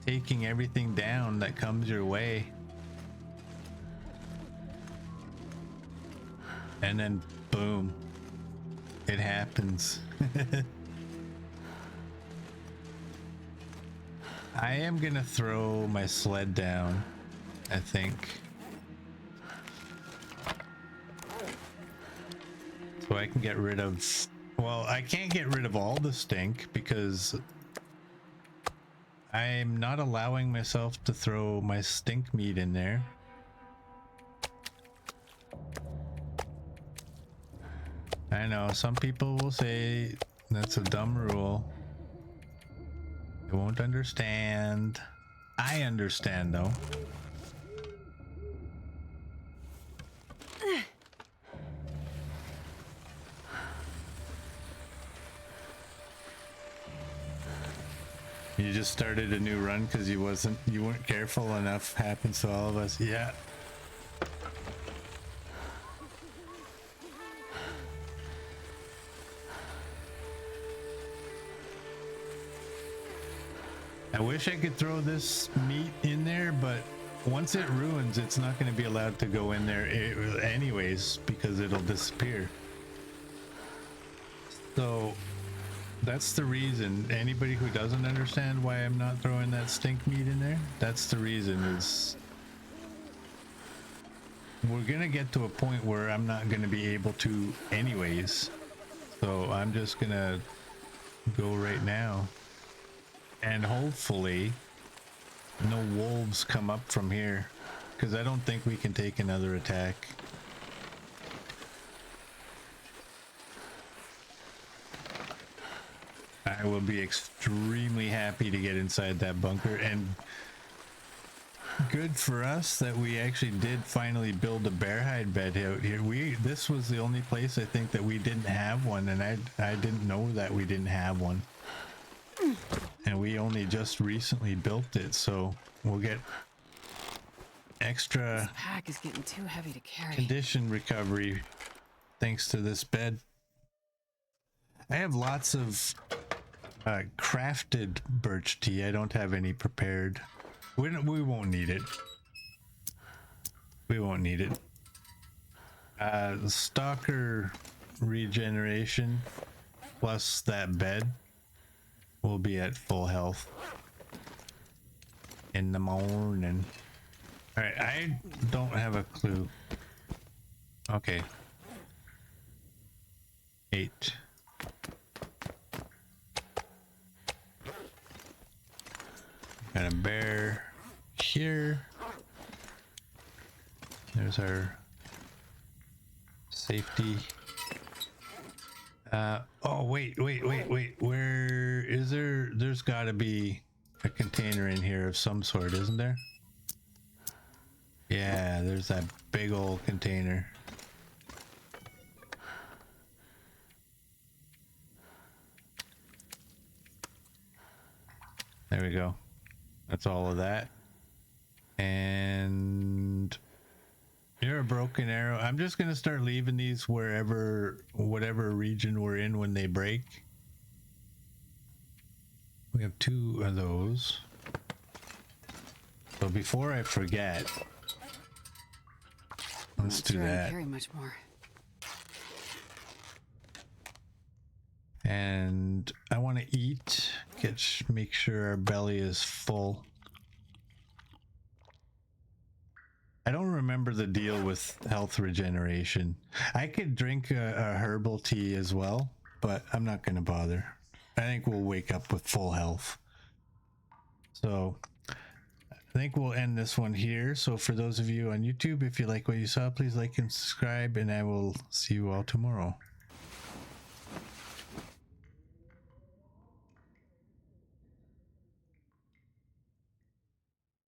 Speaker 1: taking everything down that comes your way. And then boom, it happens. I am gonna throw my sled down, I think. So I can get rid of... Well, I can't get rid of all the stink because I'm not allowing myself to throw my stink meat in there. I know, some people will say that's a dumb rule. They won't understand. I understand though. You just started a new run because you weren't careful enough. Happens to all of us. Yeah. I wish I could throw this meat in there, but once it ruins, it's not going to be allowed to go in there anyways because it'll disappear. So that's the reason. Anybody who doesn't understand why I'm not throwing that stink meat in there, that's the reason. Is we're going to get to a point where I'm not going to be able to anyways. So I'm just going to go right now. And hopefully no wolves come up from here, because I don't think we can take another attack. I will be extremely happy to get inside that bunker, and good for us that we actually did finally build a bear hide bed out here. This was the only place I think that we didn't have one, and I didn't know that we didn't have one. And we only just recently built it, so we'll get extra
Speaker 2: This pack is getting too heavy to carry.
Speaker 1: condition recovery thanks to this bed. I have lots of crafted birch tea. I don't have any prepared. We won't need it. We won't need it. Stalker regeneration plus that bed. We'll be at full health in the morning. All right, I don't have a clue. Okay. 8. Got a bear here. There's our safety. Oh, wait. Where is there? There's got to be a container in here of some sort, isn't there? Yeah, there's that big old container. There we go. That's all of that. And you're a broken arrow. I'm just gonna start leaving these wherever, whatever region we're in when they break. We have 2 of those. So before I forget, let's do that.
Speaker 2: Carry much more.
Speaker 1: And I want to eat. Make sure our belly is full. I don't remember the deal with health regeneration. I could drink a herbal tea as well, but I'm not going to bother. I think we'll wake up with full health. So think we'll end this one here. So for those of you on YouTube, if you like what you saw, please like and subscribe, and I will see you all tomorrow.